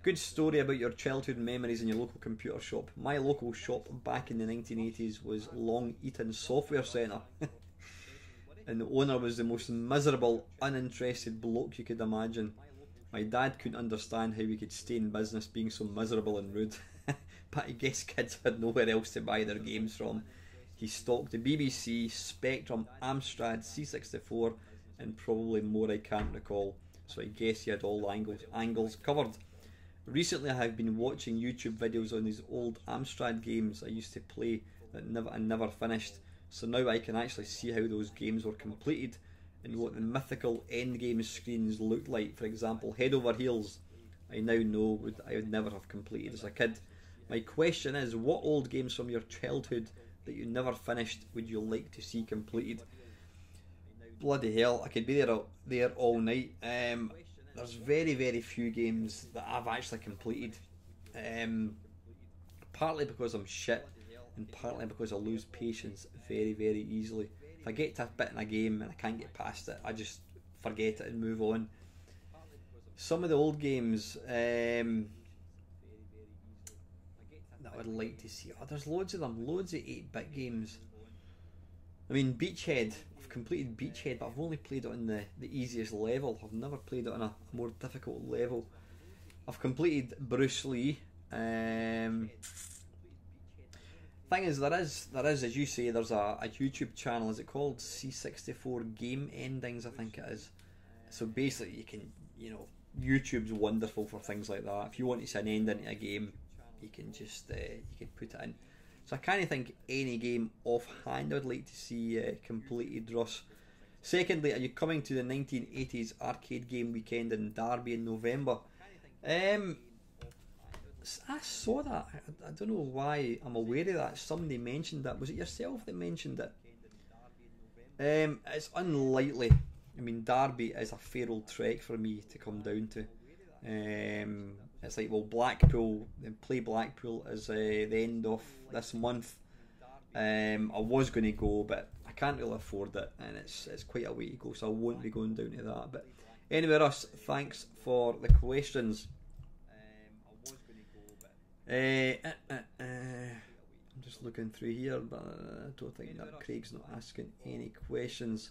Speaker 1: Good story about your childhood memories in your local computer shop. My local shop back in the 1980s was Long Eaton Software Centre. And the owner was the most miserable, uninterested bloke you could imagine. My dad couldn't understand how we could stay in business being so miserable and rude. But I guess kids had nowhere else to buy their games from. He stocked the BBC, Spectrum, Amstrad, C64 and probably more I can't recall. So I guess he had all angles covered. Recently I have been watching YouTube videos on these old Amstrad games I used to play that never finished. So now I can actually see how those games were completed and what the mythical endgame screens looked like. For example, Head Over Heels, I now know I would never have completed as a kid. My question is, what old games from your childhood that you never finished would you like to see completed? Bloody hell, I could be there all night. There's very few games that I've actually completed. Partly because I'm shit, and partly because I lose patience very easily. If I get to a bit in a game and I can't get past it, I just forget it and move on. Some of the old games that I would like to see, there's loads of them, loads of 8-bit games. I mean, Beachhead, I've completed Beachhead, but I've only played it on the easiest level. I've never played it on a more difficult level. I've completed Bruce Lee. Thing is, there is, as you say, there's a YouTube channel. Is it called C64 Game Endings? I think it is. So basically, you can, YouTube's wonderful for things like that. If you want to see an ending to a game, you can just you can put it in. So I kind of think any game offhand I'd like to see completed, Russ. Secondly, are you coming to the 1980s arcade game weekend in Derby in November? I saw that. I don't know why I'm aware of that. Somebody mentioned that. Was it yourself that mentioned it? It's unlikely. I mean, Derby is a fair old trek for me to come down to. It's like, well, Blackpool, play Blackpool is the end of this month. I was going to go, but I can't really afford it, and it's quite a way to go, so I won't be going down to that. But anyway, Russ, thanks for the questions. I'm just looking through here, but I don't think that Craig's not asking any questions.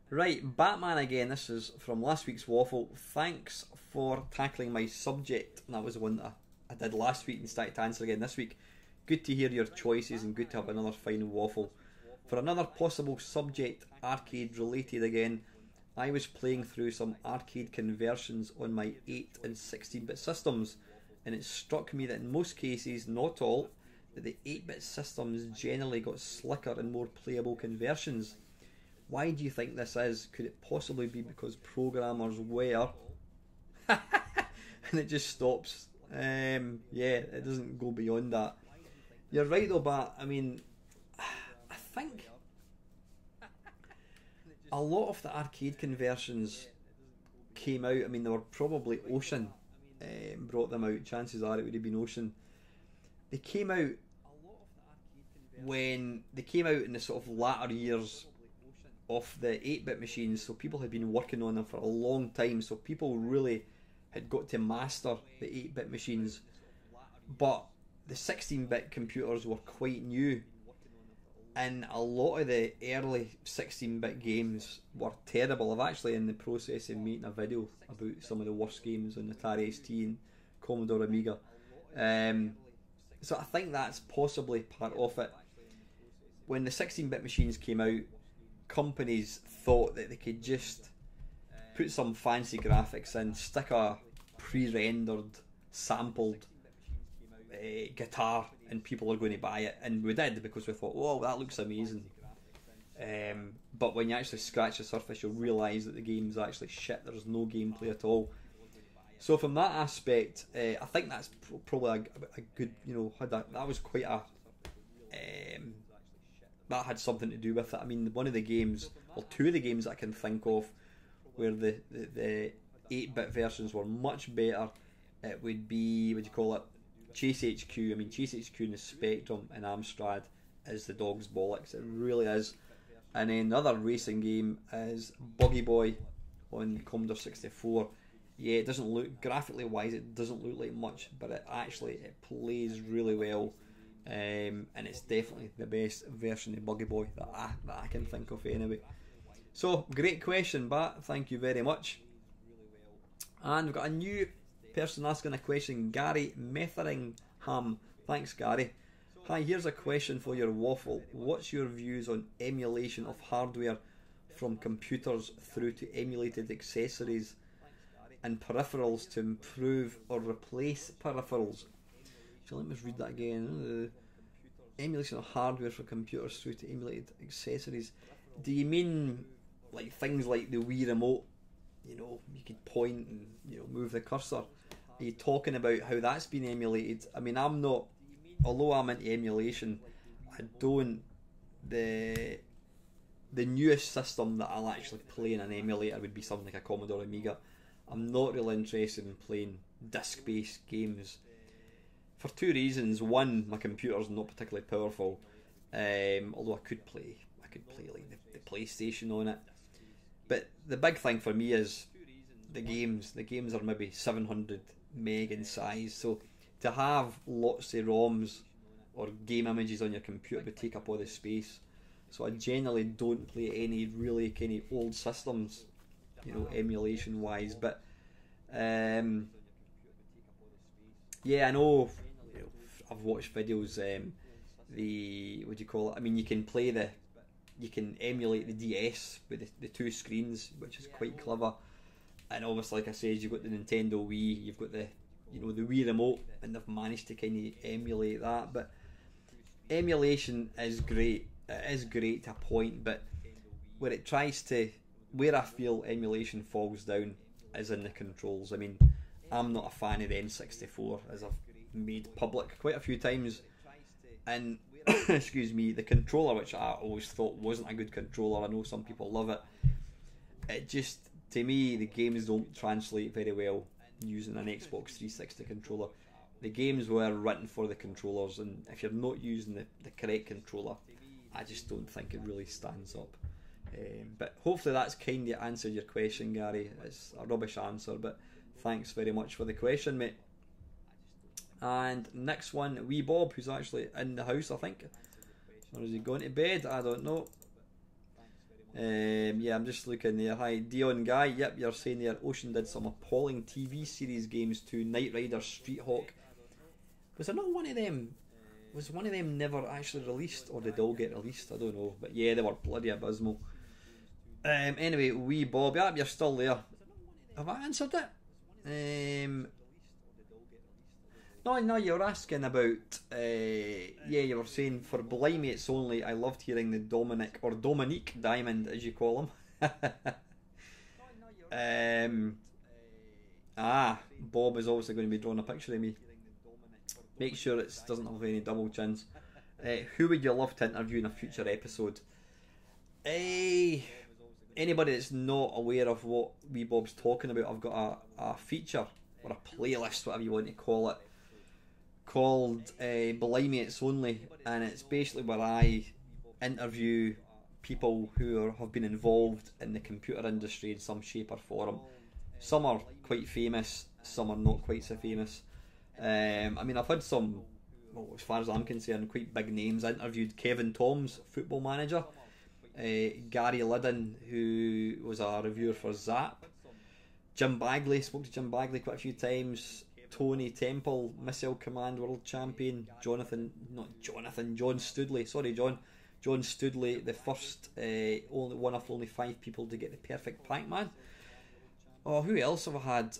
Speaker 1: Right, Batman again. This is from last week's Waffle. Thanks for tackling my subject. And that was the one that I did last week and started to answer again this week. Good to hear your choices and good to have another fine Waffle. For another possible subject, arcade related again, I was playing through some arcade conversions on my 8 and 16-bit systems, and it struck me that in most cases, not all, that the 8-bit systems generally got slicker and more playable conversions. Why do you think this is? Could it possibly be because programmers were... and it just stops. Yeah, it doesn't go beyond that. You're right though, but I mean, I think a lot of the arcade conversions came out, I mean, they were probably Ocean brought them out. Chances are it would have been Ocean. They came out when they came out in the sort of latter years of the 8-bit machines, so people had been working on them for a long time, so people really had got to master the 8-bit machines. But the 16-bit computers were quite new, and a lot of the early 16-bit games were terrible. I'm actually in the process of making a video about some of the worst games on Atari ST and Commodore Amiga. So I think that's possibly part of it. When the 16-bit machines came out, companies thought that they could just put some fancy graphics in, stick a pre-rendered, sampled guitar, and people are going to buy it. And we did, because we thought, oh, that looks amazing. But when you actually scratch the surface, you'll realise that the game's actually shit. There's no gameplay at all. So from that aspect, I think that's probably a good, you know, that was quite a... that had something to do with it. I mean, one of the games, or two of the games that I can think of, where the 8-bit versions were much better, it would be, what do you call it, Chase HQ. I mean, Chase HQ in the Spectrum and Amstrad is the dog's bollocks. It really is. And then the other racing game is Buggy Boy on Commodore 64. Yeah, it doesn't look, graphically wise, it doesn't look like much, but it plays really well. And it's definitely the best version of Buggy Boy that I can think of anyway. So, great question, Bat. Thank you very much. And we've got a new person asking a question, Gary Metheringham. Thanks, Gary. Hi, here's a question for your Waffle. What's your views on emulation of hardware from computers through to emulated accessories and peripherals to improve or replace peripherals? So let me just read that again. Emulation of hardware from computers through to emulated accessories. Do you mean like things like the Wii remote? You know, you could point and, you know, move the cursor. Are you talking about how that's been emulated? I mean, I'm not, although I'm into emulation, I don't, the newest system that I'll actually play in an emulator would be something like a Commodore Amiga. I'm not really interested in playing disc-based games for two reasons. One, my computer's not particularly powerful, although I could play like the PlayStation on it. But the big thing for me is the games. The games are maybe 700 meg in size, so to have lots of ROMs or game images on your computer would take up all the space. So I generally don't play any really kind of old systems, you know, emulation wise. But yeah, I know, you know, I've watched videos. The, what do you call it? I mean, you can emulate the DS with the two screens, which is quite clever. And obviously, like I said, you've got the Nintendo Wii, you've got the, you know, the Wii remote, and they've managed to kind of emulate that. But emulation is great. It is great to a point, but where I feel emulation falls down is in the controls. I mean, I'm not a fan of the N64, as I've made public quite a few times. And excuse me, the controller, which I always thought wasn't a good controller, I know some people love it. It just, to me, the games don't translate very well using an Xbox 360 controller. The games were written for the controllers, and if you're not using the correct controller, I just don't think it really stands up. But hopefully that's kind of answered your question, Gary. It's a rubbish answer, but thanks very much for the question, mate. And next one, wee Bob, who's actually in the house, I think. Or is he going to bed? I don't know. Yeah, I'm just looking there. Hi, Dion Guy. Yep, you're saying there Ocean did some appalling TV series games to Knight Rider, Street Hawk. Was there not one of them? Was one of them never actually released, or did they all get released? I don't know. But yeah, they were bloody abysmal. Anyway, wee Bob. Yep, you're still there. Have I answered it? No, you were asking about, yeah, you were saying for Blimey It's Only, I loved hearing the Dominique Diamond, as you call him. Bob is obviously going to be drawing a picture of me. Make sure it doesn't have any double chins. Who would you love to interview in a future episode? Anybody that's not aware of what wee Bob's talking about, I've got a feature, or a playlist, whatever you want to call it, called Blimey It's Only, and it's basically where I interview people who have been involved in the computer industry in some shape or form. Some are quite famous, some are not quite so famous. I mean, I've had some, well, as far as I'm concerned, quite big names. I interviewed Kevin Toms, football manager, Gary Liddon, who was a reviewer for Zap, Jim Bagley, spoke to Jim Bagley quite a few times, Tony Temple, Missile Command World Champion, John Studley, John Studley, the first, only one of only 5 people to get the perfect Pac-Man. Oh, who else have I had?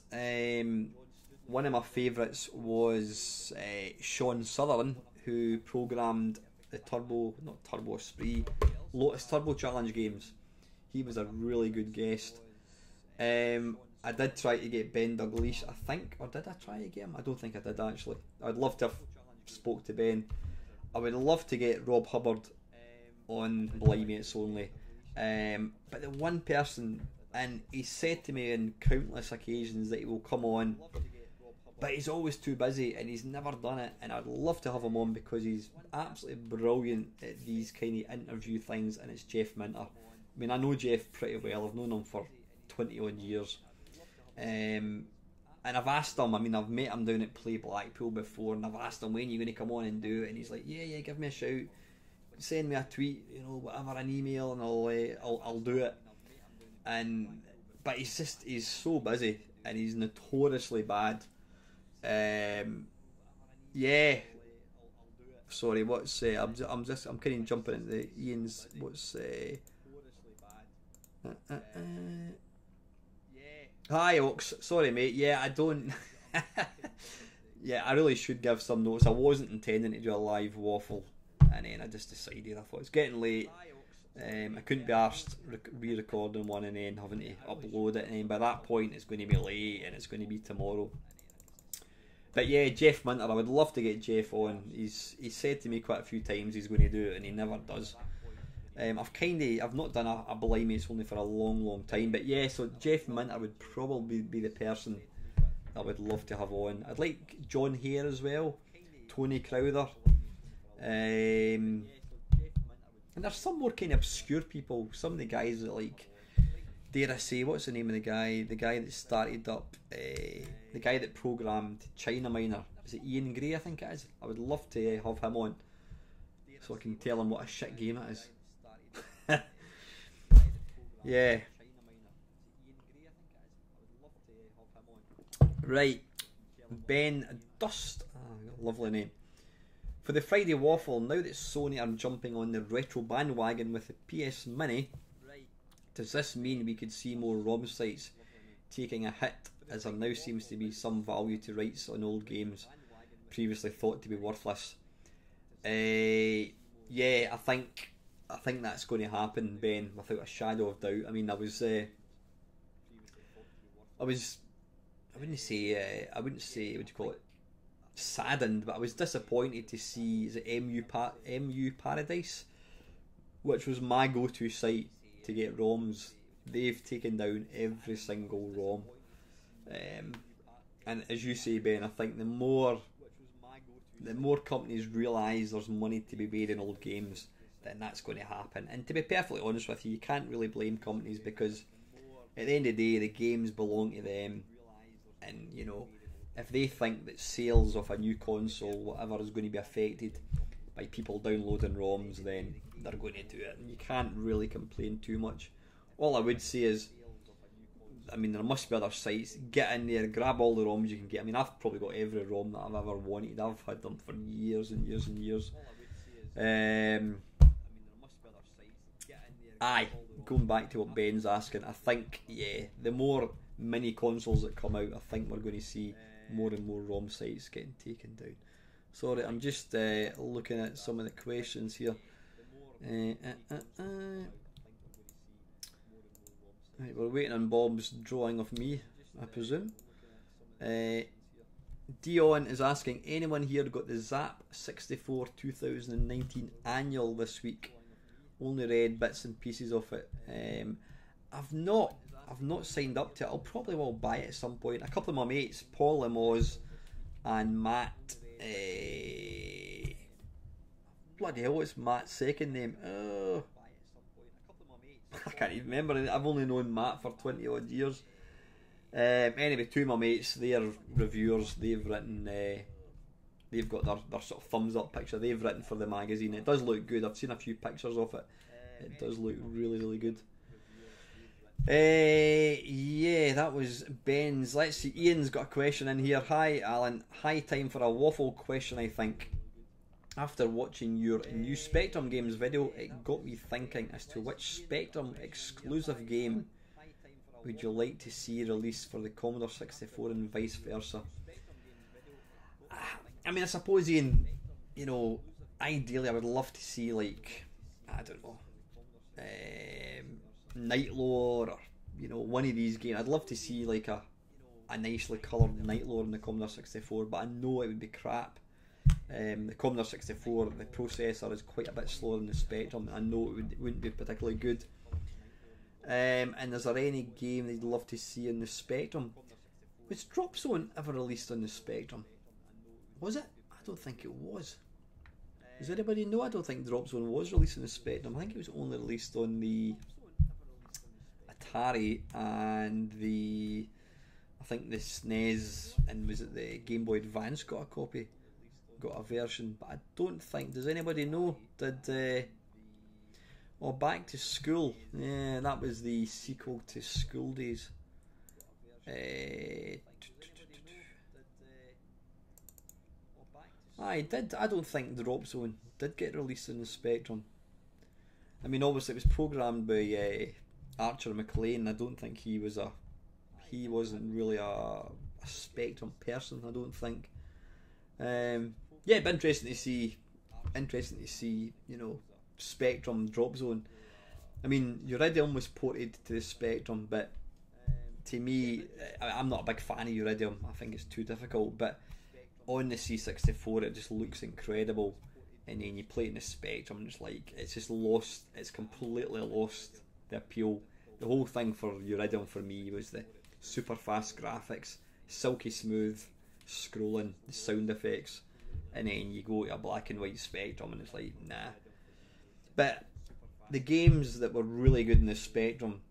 Speaker 1: One of my favourites was Sean Sullivan, who programmed the Lotus Turbo Challenge games. He was a really good guest. I did try to get Ben Dalglish, I think, or did I try to get him? I don't think I did actually. I'd love to have spoke to Ben. I would love to get Rob Hubbard on Blimey It's Only. But the one person, and he said to me on countless occasions that he will come on, but he's always too busy and he's never done it, and I'd love to have him on because he's absolutely brilliant at these kind of interview things, and it's Jeff Minter. I mean, I know Jeff pretty well, I've known him for 20 odd years, and I've asked him, I mean, I've met him down at Play Blackpool before, and I've asked him, when are you going to come on and do it, and he's like, yeah, give me a shout, send me a tweet, whatever, an email, and I'll do it. But he's so busy, and he's notoriously bad. Yeah. Sorry, what's I'm kind of jumping into Ian's. What's Hi, Oaks. Sorry, mate. Yeah, I don't. Yeah, I really should give some notes. I wasn't intending to do a live waffle, and then I just decided. I thought it's getting late. I couldn't be arsed re-recording one and then having to upload it, and then by that point it's going to be late and it's going to be tomorrow. But yeah, Jeff Minter, I would love to get Jeff on. He's said to me quite a few times he's going to do it, and he never does. I've not done a Blimey It's Only for a long time, but yeah, so Jeff Minter would probably be the person I would love to have on. I'd like John Hare as well, Tony Crowther, and there's some more kind of obscure people. Some of the guys that, like, dare I say, what's the name of the guy that started up, the guy that programmed China Miner, is it Ian Gray, I think it is? I would love to have him on so I can tell him what a shit game it is. Yeah. Right, Ben Dust, lovely name. For the Friday Waffle, now that Sony are jumping on the retro bandwagon with the PS Mini, does this mean we could see more ROM sites taking a hit, as there now seems to be some value to rights on old games previously thought to be worthless? Yeah, I think that's going to happen, Ben, without a shadow of doubt. I mean, I wouldn't say what do you call it, saddened, but I was disappointed to see, is it MU Paradise, which was my go-to site to get ROMs. They've taken down every single ROM, and as you say, Ben, I think the more companies realise there's money to be made in old games, then that's going to happen. And to be perfectly honest with you can't really blame companies, because at the end of the day the games belong to them, and you know, if they think that sales of a new console, whatever, is going to be affected by people downloading ROMs, then they're going to do it, and you can't really complain too much. All I would say is, I mean, there must be other sites. Get in there, grab all the ROMs you can get. I mean, I've probably got every ROM that I've ever wanted. I've had them for years and years and years. Aye, going back to what Ben's asking, I think, yeah, the more mini consoles that come out, I think we're going to see more and more ROM sites getting taken down. Sorry, I'm just looking at some of the questions here. Right, we're waiting on Bob's drawing of me, I presume. Dion is asking, anyone here got the Zap 64 2019 annual this week? Only read bits and pieces of it. I've not signed up to it. I'll probably will buy it at some point. A couple of my mates, Paul Amos and Matt. Bloody hell, what's Matt's second name? I can't even remember. I've only known Matt for 20 odd years. Anyway, two of my mates, they're reviewers. They've written. They've got their sort of thumbs up picture. They've written for the magazine. It does look good. I've seen a few pictures of it. It does look really, really good. Yeah, that was Ben's. Let's see. Ian's got a question in here. Hi, Alan. High time for a Waffle question, I think. After watching your new Spectrum Games video, it got me thinking as to which Spectrum exclusive game would you like to see released for the Commodore 64 and vice versa. I mean, I suppose, Ian, you know, ideally I would love to see, like, I don't know, Nightlore, or, you know, one of these games. I'd love to see, like, a nicely coloured Nightlore in the Commodore 64, but I know it would be crap. The Commodore 64, the processor is quite a bit slower than the Spectrum. I know it wouldn't be particularly good. And is there any game they'd love to see in the Spectrum? Was Drop Zone ever released on the Spectrum? Was it? I don't think it was. Does anybody know? I don't think Drop Zone was released on the Spectrum. I think it was only released on the Atari and the, I think the SNES, and was it the Game Boy Advance got a copy, got a version, but I don't think, does anybody know? Did Back to School, yeah, that was the sequel to School Days. I don't think Drop Zone did get released in the Spectrum. I mean, obviously it was programmed by Archer McLean. I don't think he wasn't really a Spectrum person, I don't think. Yeah, it'd be interesting to see, you know, Spectrum Drop Zone. I mean, Uridium was ported to the Spectrum, but to me, I'm not a big fan of Uridium. I think it's too difficult, but on the C64 it just looks incredible, and then you play it in the Spectrum and it's just lost, it's completely lost the appeal. The whole thing for Uridium for me was the super fast graphics, silky smooth scrolling, the sound effects, and then you go to a black and white Spectrum and it's like, nah. But the games that were really good in the Spectrum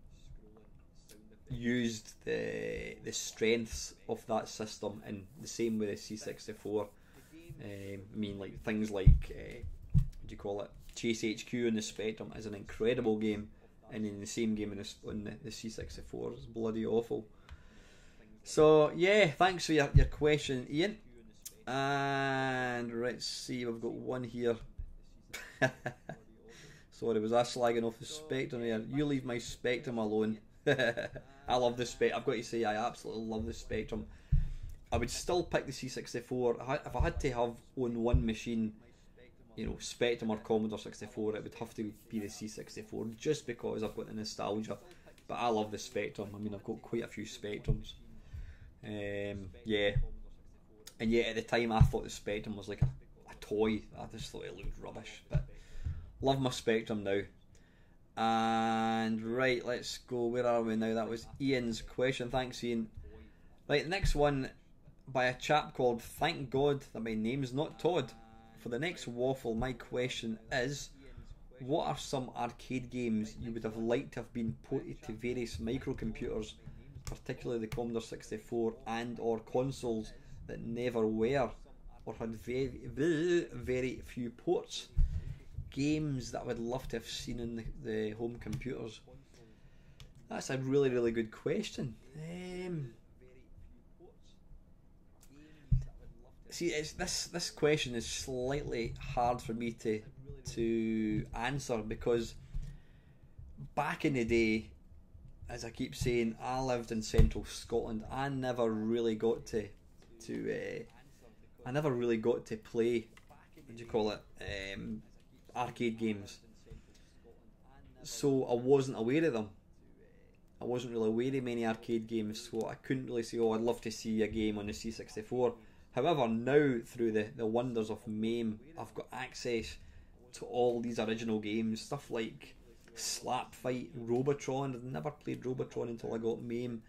Speaker 1: used the strengths of that system, and the same with the C64. I mean, like things like what do you call it, Chase HQ in the Spectrum is an incredible game, and in the same game on the C64 is bloody awful. So yeah, thanks for your question, Ian. And let's see, we've got one here. Sorry, was I slagging off the Spectrum here? You leave my Spectrum alone. I love the Spectrum. I've got to say, I absolutely love the Spectrum. I would still pick the C64. If I had to have on one machine, you know, Spectrum or Commodore 64, it would have to be the C64, just because I've got the nostalgia. But I love the Spectrum. I mean, I've got quite a few Spectrums. Yeah. And yet at the time I thought the Spectrum was like a toy. I just thought it looked rubbish. But love my Spectrum now. And right, let's go. Where are we now? That was Ian's question. Thanks, Ian. Right, next one by a chap called Thank God That My Name's Not Todd. For the next Waffle, my question is, what are some arcade games you would have liked to have been ported to various microcomputers particularly the Commodore 64 and or consoles that never were or had very few ports. Games that I would love to have seen in the home computers. That's a really good question. See, this question is slightly hard for me to answer, because back in the day, as I keep saying, I lived in central Scotland. I never really got to play, what do you call it, arcade games. So I wasn't aware of them. I wasn't really aware of many arcade games, so I couldn't really say, oh, I'd love to see a game on the C64. However, now through the wonders of MAME, I've got access to all these original games, stuff like Slap Fight, Robotron. I'd never played Robotron until I got MAME.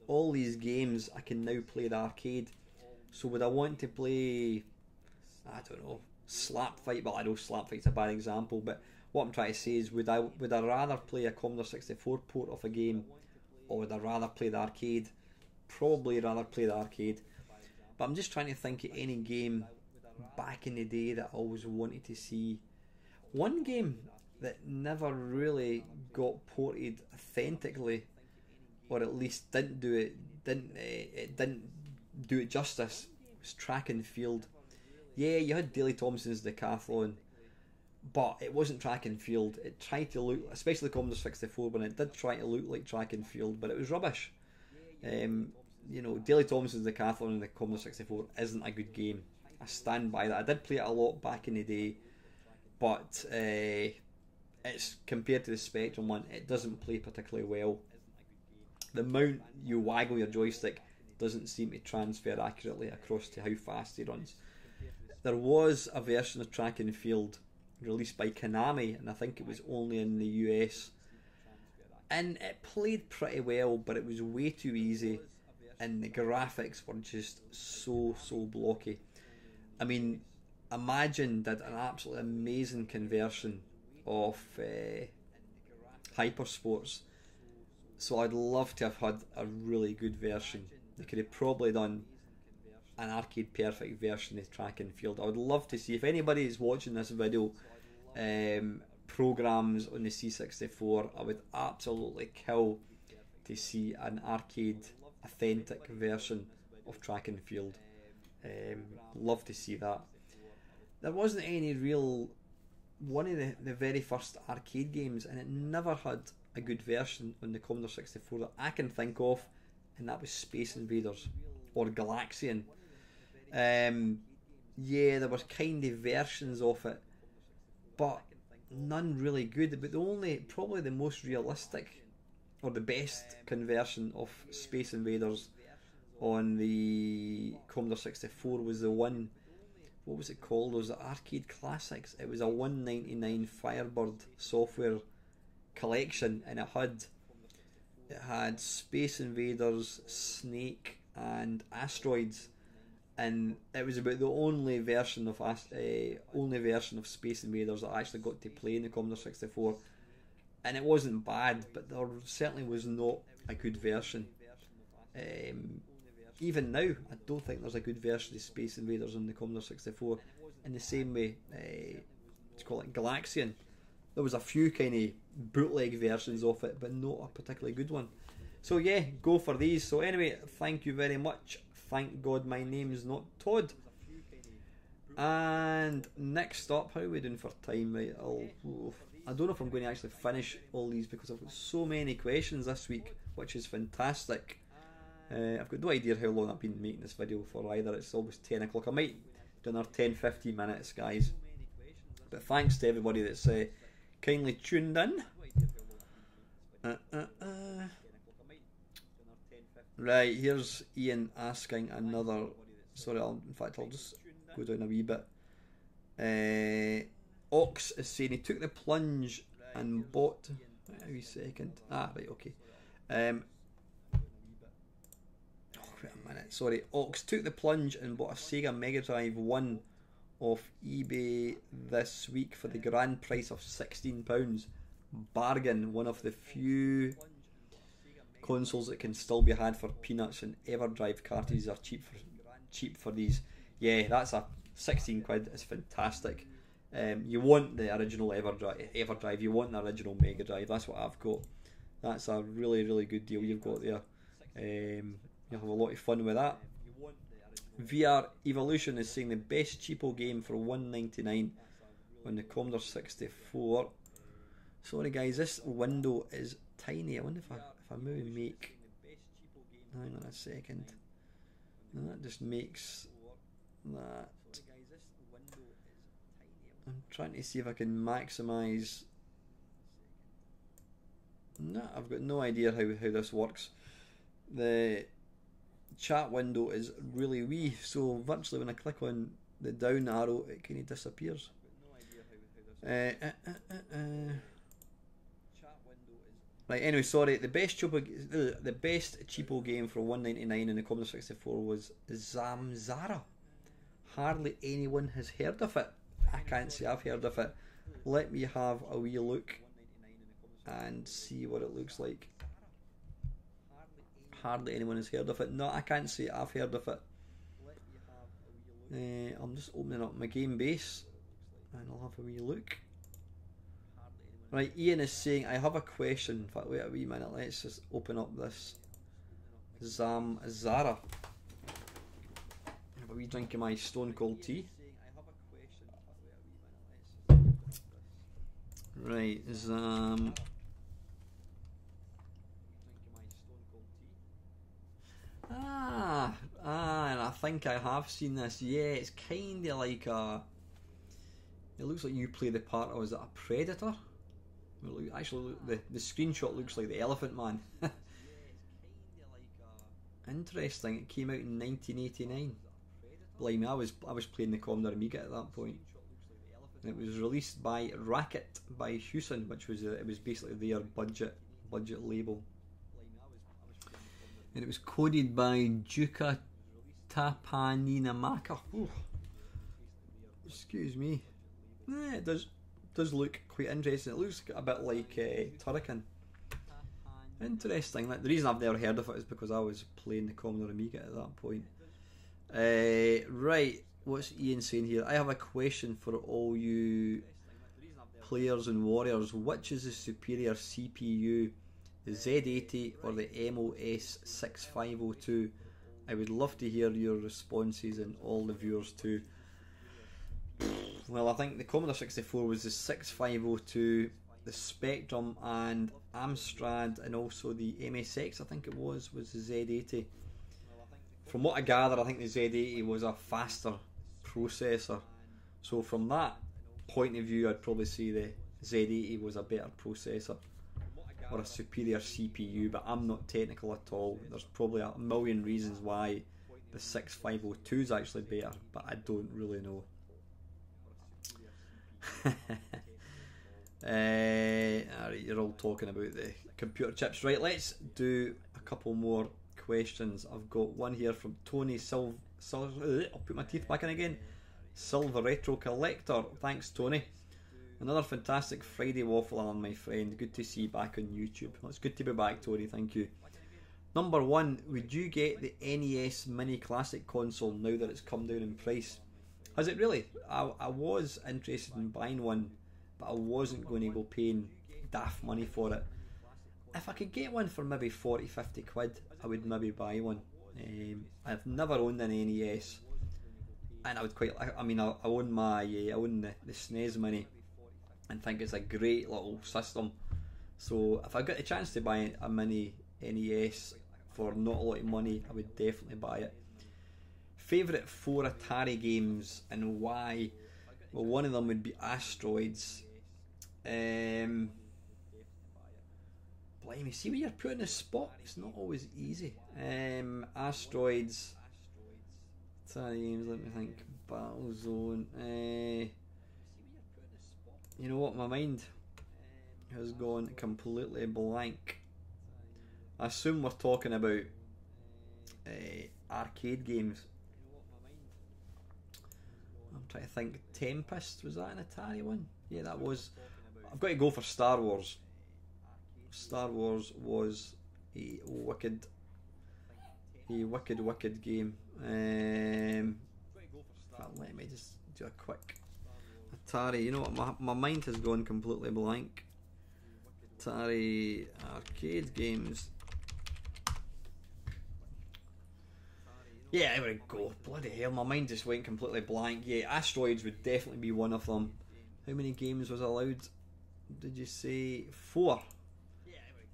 Speaker 1: All these games I can now play at arcade. So would I want to play, I don't know, Slap Fight? Well, I know Slap Fight's a bad example, but what I'm trying to say is, would I rather play a Commodore 64 port of a game, or would I rather play the arcade? Probably rather play the arcade. But I'm just trying to think of any game back in the day that I always wanted to see. One game that never really got ported authentically, or at least didn't do it justice, was Track and Field. Yeah, you had Daley Thompson's Decathlon, but it wasn't Track and Field. It tried to look, especially Commodore 64, when it did try to look like Track and Field, but it was rubbish. You know, Daley Thompson's Decathlon in the Commodore 64 isn't a good game. I stand by that. I did play it a lot back in the day, but it's compared to the Spectrum one, it doesn't play particularly well. The amount you waggle your joystick doesn't seem to transfer accurately across to how fast he runs. There was a version of Track and Field released by Konami, and I think it was only in the US, and it played pretty well, but it was way too easy, and the graphics were just so blocky. I mean, imagine that an absolutely amazing conversion of Hypersports. So I'd love to have had a really good version. They could have probably done an arcade perfect version of Track and Field. I would love to see, if anybody is watching this video, programs on the C64, I would absolutely kill to see an arcade authentic version of Track and Field. Love to see that. There wasn't any real, one of the very first arcade games, and it never had a good version on the Commodore 64 that I can think of, and that was Space Invaders or Galaxian. Yeah, there was kind of versions of it, but none really good. But probably the most realistic or the best conversion of Space Invaders on the Commodore 64 was the one, what was it called? It was the Arcade Classics. It was a $1.99 Firebird software collection, and it had Space Invaders, Snake, and Asteroids, and it was about the only version of Space Invaders that I actually got to play in the Commodore 64, and it wasn't bad, but there certainly was not a good version. Even now, I don't think there's a good version of Space Invaders on the Commodore 64. In the same way, let's call it Galaxian. There was a few kind of bootleg versions of it, but not a particularly good one. So yeah, go for these. So anyway, thank you very much. Thank God my name's not Todd. And next up, how are we doing for time? Right, I don't know if I'm going to actually finish all these, because I've got so many questions this week, which is fantastic. I've got no idea how long I've been making this video for either. It's almost 10 o'clock. I might do another 10-15 minutes, guys. But thanks to everybody that's kindly tuned in. Right, here's Ian asking another. Sorry, in fact, I'll just go down a wee bit. Ox is saying he took the plunge and bought. Wait a wee second. Right, okay. Wait a minute. Sorry, Ox took the plunge and bought a Sega Mega Drive 1 off eBay this week for the grand price of £16. Bargain. One of the few consoles that can still be had for peanuts, and EverDrive cartridges are cheap for these. Yeah, that's a 16 quid. It's fantastic. You want the original EverDrive. You want the original Mega Drive. That's what I've got. That's a really good deal you've got there. You'll have a lot of fun with that. VR Evolution is saying the best cheapo game for $1.99 on the Commodore 64. Sorry guys, this window is tiny. I wonder if I maybe make... Hang on a second. And that just makes that... I'm trying to see if I can maximise... No, I've got no idea how this works. The chat window is really wee, so virtually when I click on the down arrow it kind of disappears. Right, anyway, sorry, the best cheapo game for $1.99 in the Commodore 64 was Zamzara. Hardly anyone has heard of it. I can't say I've heard of it. Let me have a wee look and see what it looks like. Hardly anyone has heard of it. No, I can't say I've heard of it. I'm just opening up my game base and I'll have a wee look. Right, Ian is saying, I have a question. In fact, wait a wee minute, let's just open up this Zamzara. Have a wee drink of my stone cold tea. Right, and I think I have seen this. Yeah, it's kind of like a... It looks like you play the part of, is it a predator? Actually, the screenshot looks like the Elephant Man. Interesting. It came out in 1989. Blimey, I was playing the Commodore Amiga at that point. And it was released by Racket by Hewson, which was it was basically their budget label. And it was coded by Duka Tapaninamaka. Ooh. Excuse me. It does look quite interesting. It looks a bit like Turrican. Interesting. The reason I've never heard of it is because I was playing the Commodore Amiga at that point. Right, what's Ian saying here? I have a question for all you players and warriors. Which is the superior CPU, the Z80 or the MOS 6502? I would love to hear your responses and all the viewers too. Well, I think the Commodore 64 was the 6502, the Spectrum and Amstrad, and also the MSX, I think it was the Z80. From what I gather, I think the Z80 was a faster processor. So from that point of view, I'd probably say the Z80 was a better processor or a superior CPU, but I'm not technical at all. There's probably a million reasons why the 6502 is actually better, but I don't really know. Alright, you're all talking about the computer chips. Right, let's do a couple more questions. I've got one here from Tony I'll put my teeth back in again. Silver Retro Collector. Thanks, Tony. Another fantastic Friday waffle on, my friend. Good to see you back on YouTube. Well, it's good to be back, Tony. Thank you. Number one, would you get the NES Mini Classic console now that it's come down in price? Has it really? I was interested in buying one, but I wasn't going to go paying daft money for it. If I could get one for maybe 40-50 quid, I would maybe buy one. I've never owned an NES, and I would quite. I mean, I own I own the SNES Mini, and think it's a great little system. So if I got the chance to buy a mini NES for not a lot of money, I would definitely buy it. Favourite 4 Atari games and why? Well, one of them would be Asteroids. Blimey, see when you're put on the spot, it's not always easy. Asteroids, Atari games, let me think. Battlezone. You know what, my mind has gone completely blank. I assume we're talking about arcade games. I'm trying to think. Tempest, was that an Atari one? Yeah, that was. I've got to go for Star Wars. Star Wars was wicked game. But let me just do a quick Atari. You know what? My mind has gone completely blank. Atari arcade games. Yeah, there we go. Bloody hell, my mind just went completely blank. Yeah, Asteroids would definitely be one of them. How many games was allowed? Did you say 4?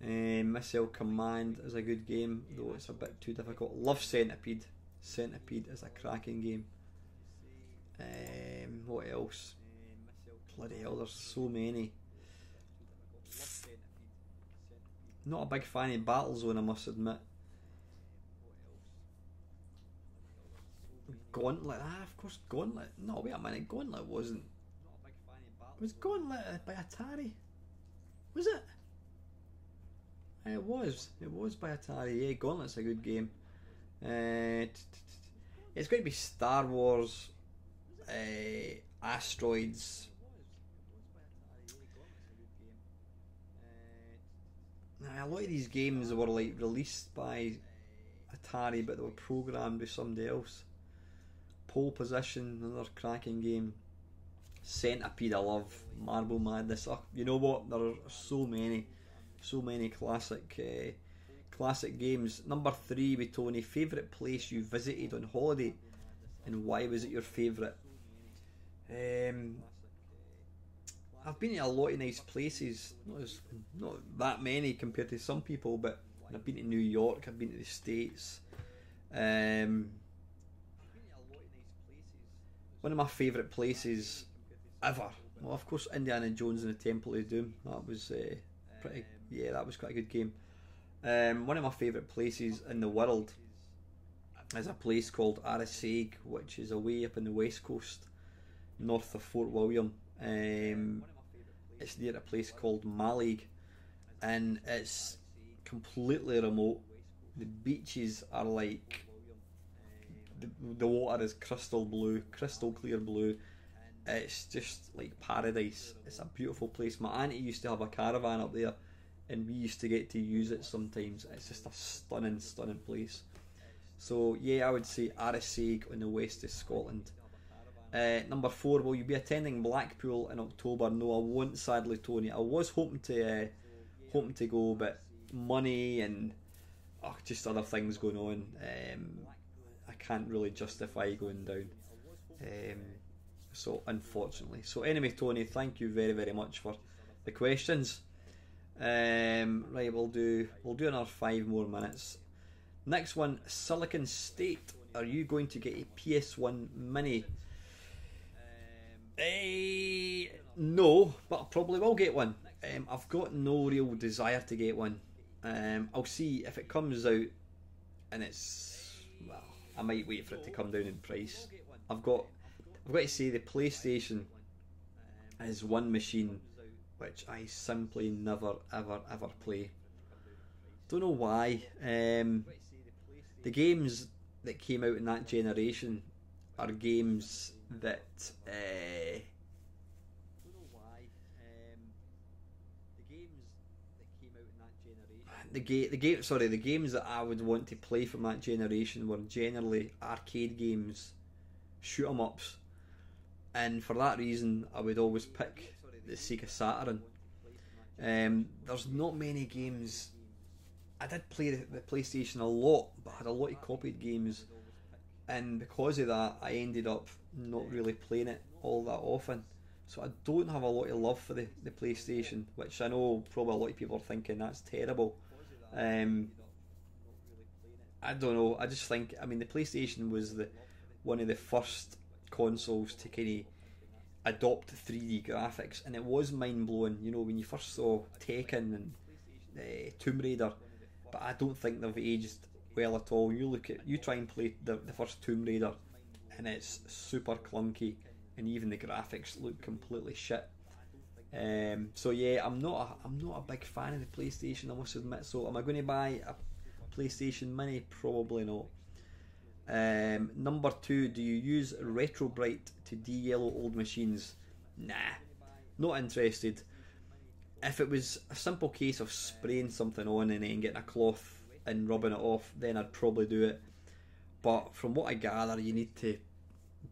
Speaker 1: Missile Command is a good game, though it's a bit too difficult. Love Centipede. Centipede is a cracking game. What else? Bloody hell, there's so many. Not a big fan of Battlezone, I must admit. Gauntlet, of course, Gauntlet. No, wait a minute, Gauntlet wasn't. Was Gauntlet by Atari? Was it? It was by Atari. Yeah, Gauntlet's a good game. It's going to be Star Wars, Asteroids. A lot of these games were like released by Atari, but they were programmed by somebody else. Pole Position, another cracking game. Centipede, I love. Marble Madness. Oh, you know what? There are so many classic games. Number 3 with Tony. Favourite place you visited on holiday, and why was it your favourite? I've been to a lot of nice places. Not that many compared to some people, but I've been to New York. I've been to the States. One of my favourite places ever. Well, of course, Indiana Jones and the Temple of Doom. That was that was quite a good game. One of my favourite places in the world is a place called Arisaig, which is away up in the west coast, north of Fort William. It's near a place called Mallaig, and it's completely remote. The beaches are like the water is crystal clear blue. It's just like paradise. It's a beautiful place. My auntie used to have a caravan up there, and we used to get to use it sometimes. It's just a stunning place. So yeah, I would say Arisaig in the west of Scotland. Number 4, will you be attending Blackpool in October? No, I won't, sadly, Tony. I was hoping to go, but money and just other things going on. I can't really justify going down. So unfortunately. So anyway, Tony, thank you very much for the questions. Right, we'll do another 5 more minutes. Next one, Silicon State. Are you going to get a PS1 Mini? No, but I probably will get one. I've got no real desire to get one. I'll see if it comes out, and I might wait for it to come down in price. I've got to say the PlayStation is one machine which I simply never ever play. Don't know why. The games that came out in that generation are games that the games that I would want to play from that generation were generally arcade games, shoot 'em ups, and for that reason I would always pick the Sega Saturn. There's not many games. I did play the PlayStation a lot, but I had a lot of copied games, and because of that I ended up not really playing it all that often. So I don't have a lot of love for the PlayStation, which I know probably a lot of people are thinking that's terrible. I don't know, I just think, the PlayStation was one of the first consoles to kind of adopt 3D graphics, and it was mind-blowing, when you first saw Tekken and Tomb Raider, but I don't think they've aged well at all. You try and play the first Tomb Raider, and it's super clunky, and even the graphics look completely shit. So yeah, I'm not a big fan of the PlayStation, I must admit. So am I going to buy a PlayStation Mini? Probably not. Number 2, do you use RetroBrite to de-yellow old machines? Nah, not interested. If it was a simple case of spraying something on and then getting a cloth and rubbing it off, then I'd probably do it. But from what I gather, you need to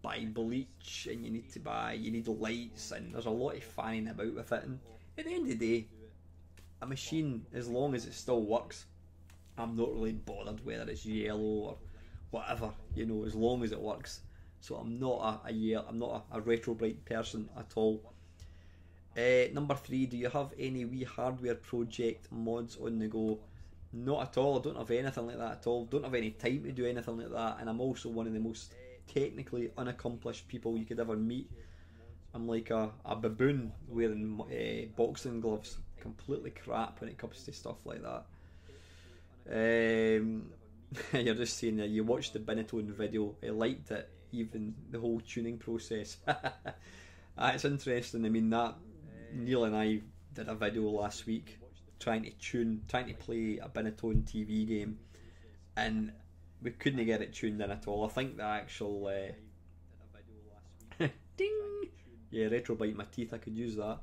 Speaker 1: buy bleach and you need lights, and there's a lot of fanning about with it. And at the end of the day, a machine, as long as it still works, I'm not really bothered whether it's yellow or whatever, you know, as long as it works. So I'm not a retrobrite person at all. Number 3, do you have any wee hardware project mods on the go? Not at all. I don't have anything like that at all. Don't have any time to do anything like that, and I'm also one of the most technically unaccomplished people you could ever meet. I'm like a baboon wearing boxing gloves. Completely crap when it comes to stuff like that. You're just saying that you watched the Binatone video, he liked it, even the whole tuning process. It's interesting. I mean, that Neil and I did a video last week trying to play a Binatone TV game, and we couldn't get it tuned in at all. I think the actual ding, yeah, retrobite my teeth, I could use that.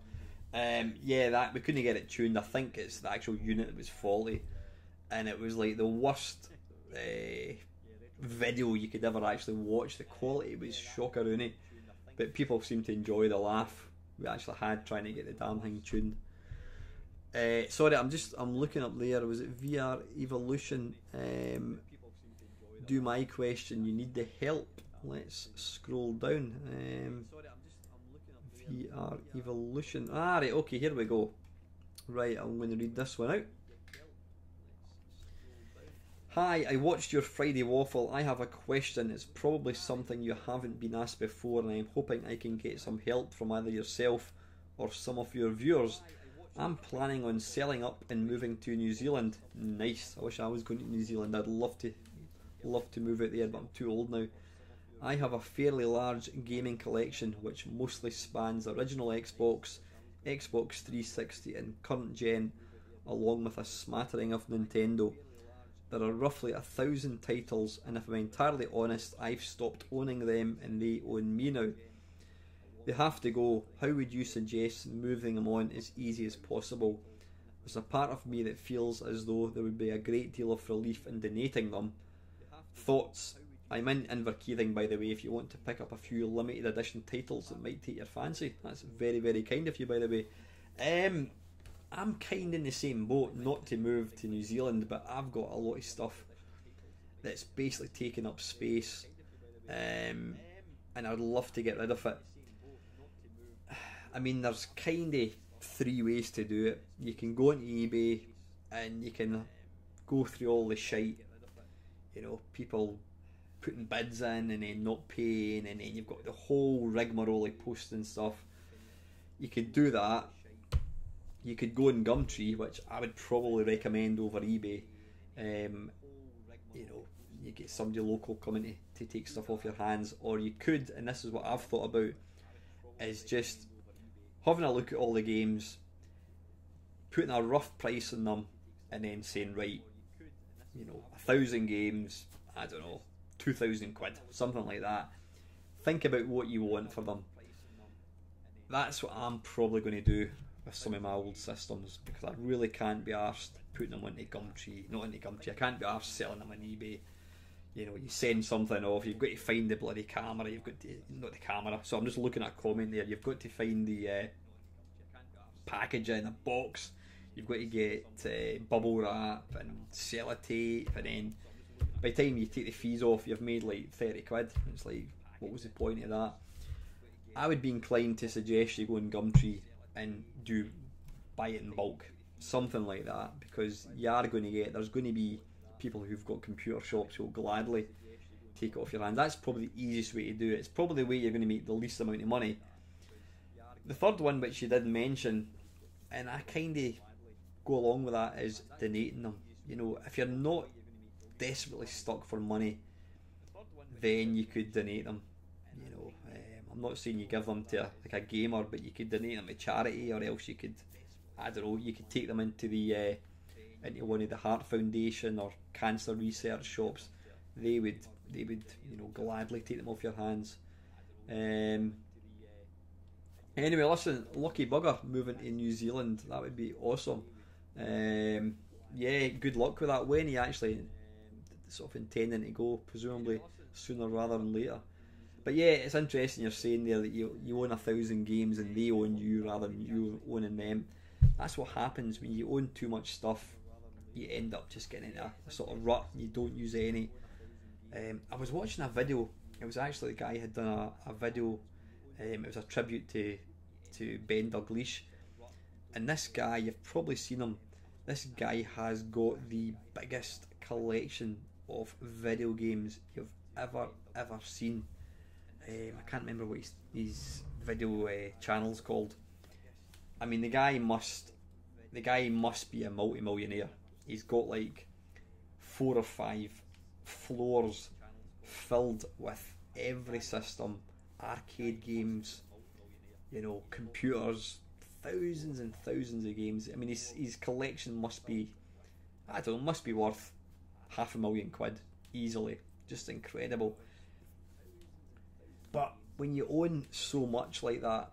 Speaker 1: That we couldn't get it tuned. I think it's the actual unit that was faulty, and it was like the worst video you could ever actually watch. The quality was shockeroony, but people seem to enjoy the laugh we actually had trying to get the damn thing tuned. Sorry, I'm looking up there. Was it VR Evolution? Do my question. You need the help. Let's scroll down. VR Evolution. Right, okay, here we go. Right, I'm going to read this one out. Hi, I watched your Friday Waffle. I have a question. It's probably something you haven't been asked before, and I'm hoping I can get some help from either yourself or some of your viewers. I'm planning on selling up and moving to New Zealand. Nice. I wish I was going to New Zealand. I'd love to move out there, but I'm too old now. I have a fairly large gaming collection which mostly spans original Xbox, Xbox 360 and current gen, along with a smattering of Nintendo. There are roughly 1,000 titles, and if I'm entirely honest, I've stopped owning them and they own me now. They have to go. How would you suggest moving them on as easy as possible? There's a part of me that feels as though there would be a great deal of relief in donating them. Thoughts? I'm in Inverkeithing, by the way, if you want to pick up a few limited edition titles that might take your fancy. That's very, very kind of you, by the way. I'm kind in the same boat, not to move to New Zealand, but I've got a lot of stuff that's basically taking up space, and I'd love to get rid of it. I mean, there's kind of 3 ways to do it. You can go onto eBay and you can go through all the shite, you know, people putting bids in and then not paying, and then you've got the whole rigmarole of posting stuff. You could do that. You could go on Gumtree, which I would probably recommend over eBay. You know, you get somebody local coming to take stuff off your hands, or you could, and this is what I've thought about, is just having a look at all the games, putting a rough price on them, and then saying, right, you know, 1,000 games, I don't know, 2,000 quid, something like that. Think about what you want for them. That's what I'm probably going to do with some of my old systems, because I really can't be arsed putting them onto Gumtree, not into Gumtree, I can't be arsed selling them on eBay. You know, you send something off, you've got to find the bloody camera, you've got to, not the camera, so I'm just looking at a comment there, you've got to find the packaging, a box, you've got to get bubble wrap and sellotape, and then by the time you take the fees off, you've made like 30 quid. It's like, what was the point of that? I would be inclined to suggest you go on Gumtree and buy it in bulk, something like that, because you are going to get, there's going to be people who've got computer shops who will gladly take it off your hands. That's probably the easiest way to do it. It's probably the way you're going to make the least amount of money. The third one, which you did mention, and I kind of go along with that, is donating them. You know, if you're not desperately stuck for money, then you could donate them. You know, I'm not saying you give them to like a gamer, but you could donate them to charity, or else you could, I don't know, you could take them into the into one of the Heart Foundation or cancer research shops. They would you know, gladly take them off your hands. Anyway, listen, lucky bugger moving to New Zealand. That would be awesome. Yeah, good luck with that. When he actually sort of intending to go, presumably sooner rather than later. But yeah, it's interesting you're saying there that you own 1,000 games and they own you rather than you owning them. That's what happens when you own too much stuff. You end up just getting in a sort of rut and you don't use any. I was watching a video. It was actually the guy had done a video. It was a tribute to Ben Dalglish. And this guy, you've probably seen him. This guy has got the biggest collection of video games you've ever seen. I can't remember what his video channel's called. I mean, the guy must be a multi-millionaire. He's got like 4 or 5 floors filled with every system, arcade games, you know, computers, thousands and thousands of games. I mean, his collection must be, I don't know, must be worth £500,000 easily. Just incredible. But when you own so much like that,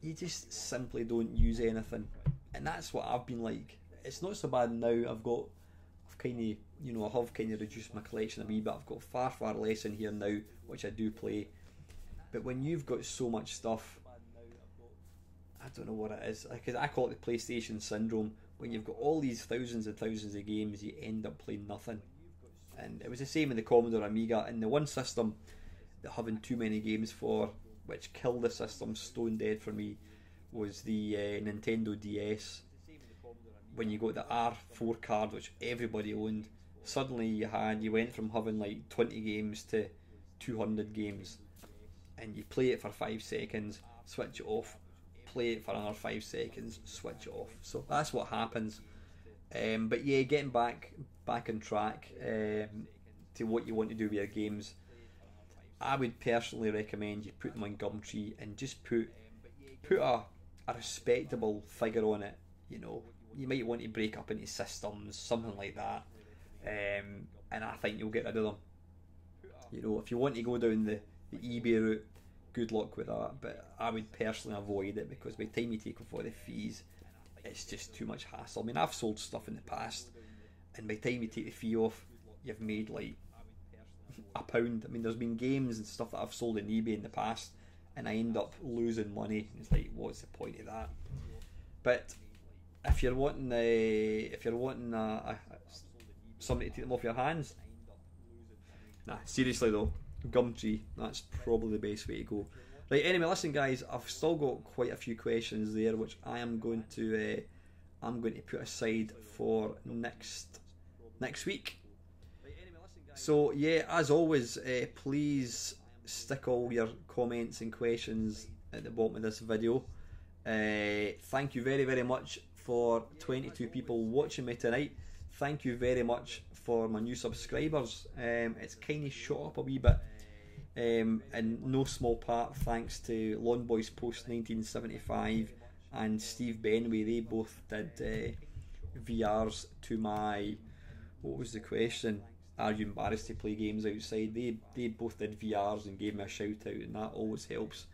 Speaker 1: you just simply don't use anything, and that's what I've been like. It's not so bad now. I've kind of, you know, I have kind of reduced my collection a wee bit. I've got far less in here now, which I do play. But when you've got so much stuff, I don't know what it is. Because I call it the PlayStation syndrome. When you've got all these thousands and thousands of games, you end up playing nothing. And it was the same in the Commodore Amiga. And the one system that having too many games for, which killed the system stone dead for me, was the Nintendo DS. When you got the R4 card, which everybody owned, suddenly you went from having like 20 games to 200 games, and you play it for 5 seconds, switch it off, play it for another 5 seconds, switch it off. So that's what happens. But yeah, getting back on track to what you want to do with your games, I would personally recommend you put them on Gumtree and just put a respectable figure on it. You know, you might want to break up into systems, something like that, and I think you'll get rid of them. You know, if you want to go down the eBay route, good luck with that, but I would personally avoid it, because by the time you take off all the fees, it's just too much hassle. I mean, I've sold stuff in the past, and by the time you take the fee off, you've made like £1. I mean, there's been games and stuff that I've sold in eBay in the past, and I end up losing money. It's like, what's the point of that? But if you're wanting somebody to take them off your hands, nah, seriously though, Gumtree, that's probably the best way to go. Right, anyway, listen guys, I've still got quite a few questions there, which I am going to put aside for next week. So yeah, as always, please stick all your comments and questions at the bottom of this video. Thank you very much for 22 people watching me tonight. Thank you very much for my new subscribers. It's kind of shot up a wee bit, in no small part thanks to Lawn Boys Post 1975 and Steve Benway. They both did VRs to my, what was the question? Are you embarrassed to play games outside? They both did VRs and gave me a shout out, and that always helps.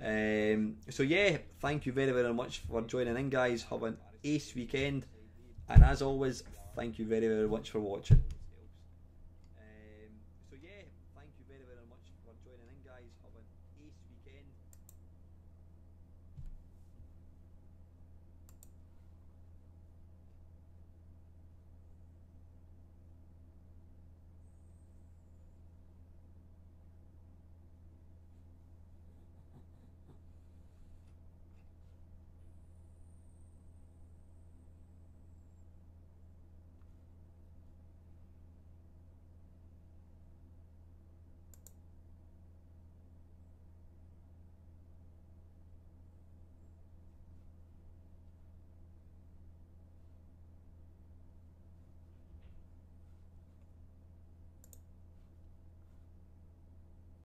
Speaker 1: So yeah, thank you very much for joining in guys. Have an ace weekend, and as always, thank you very much for watching.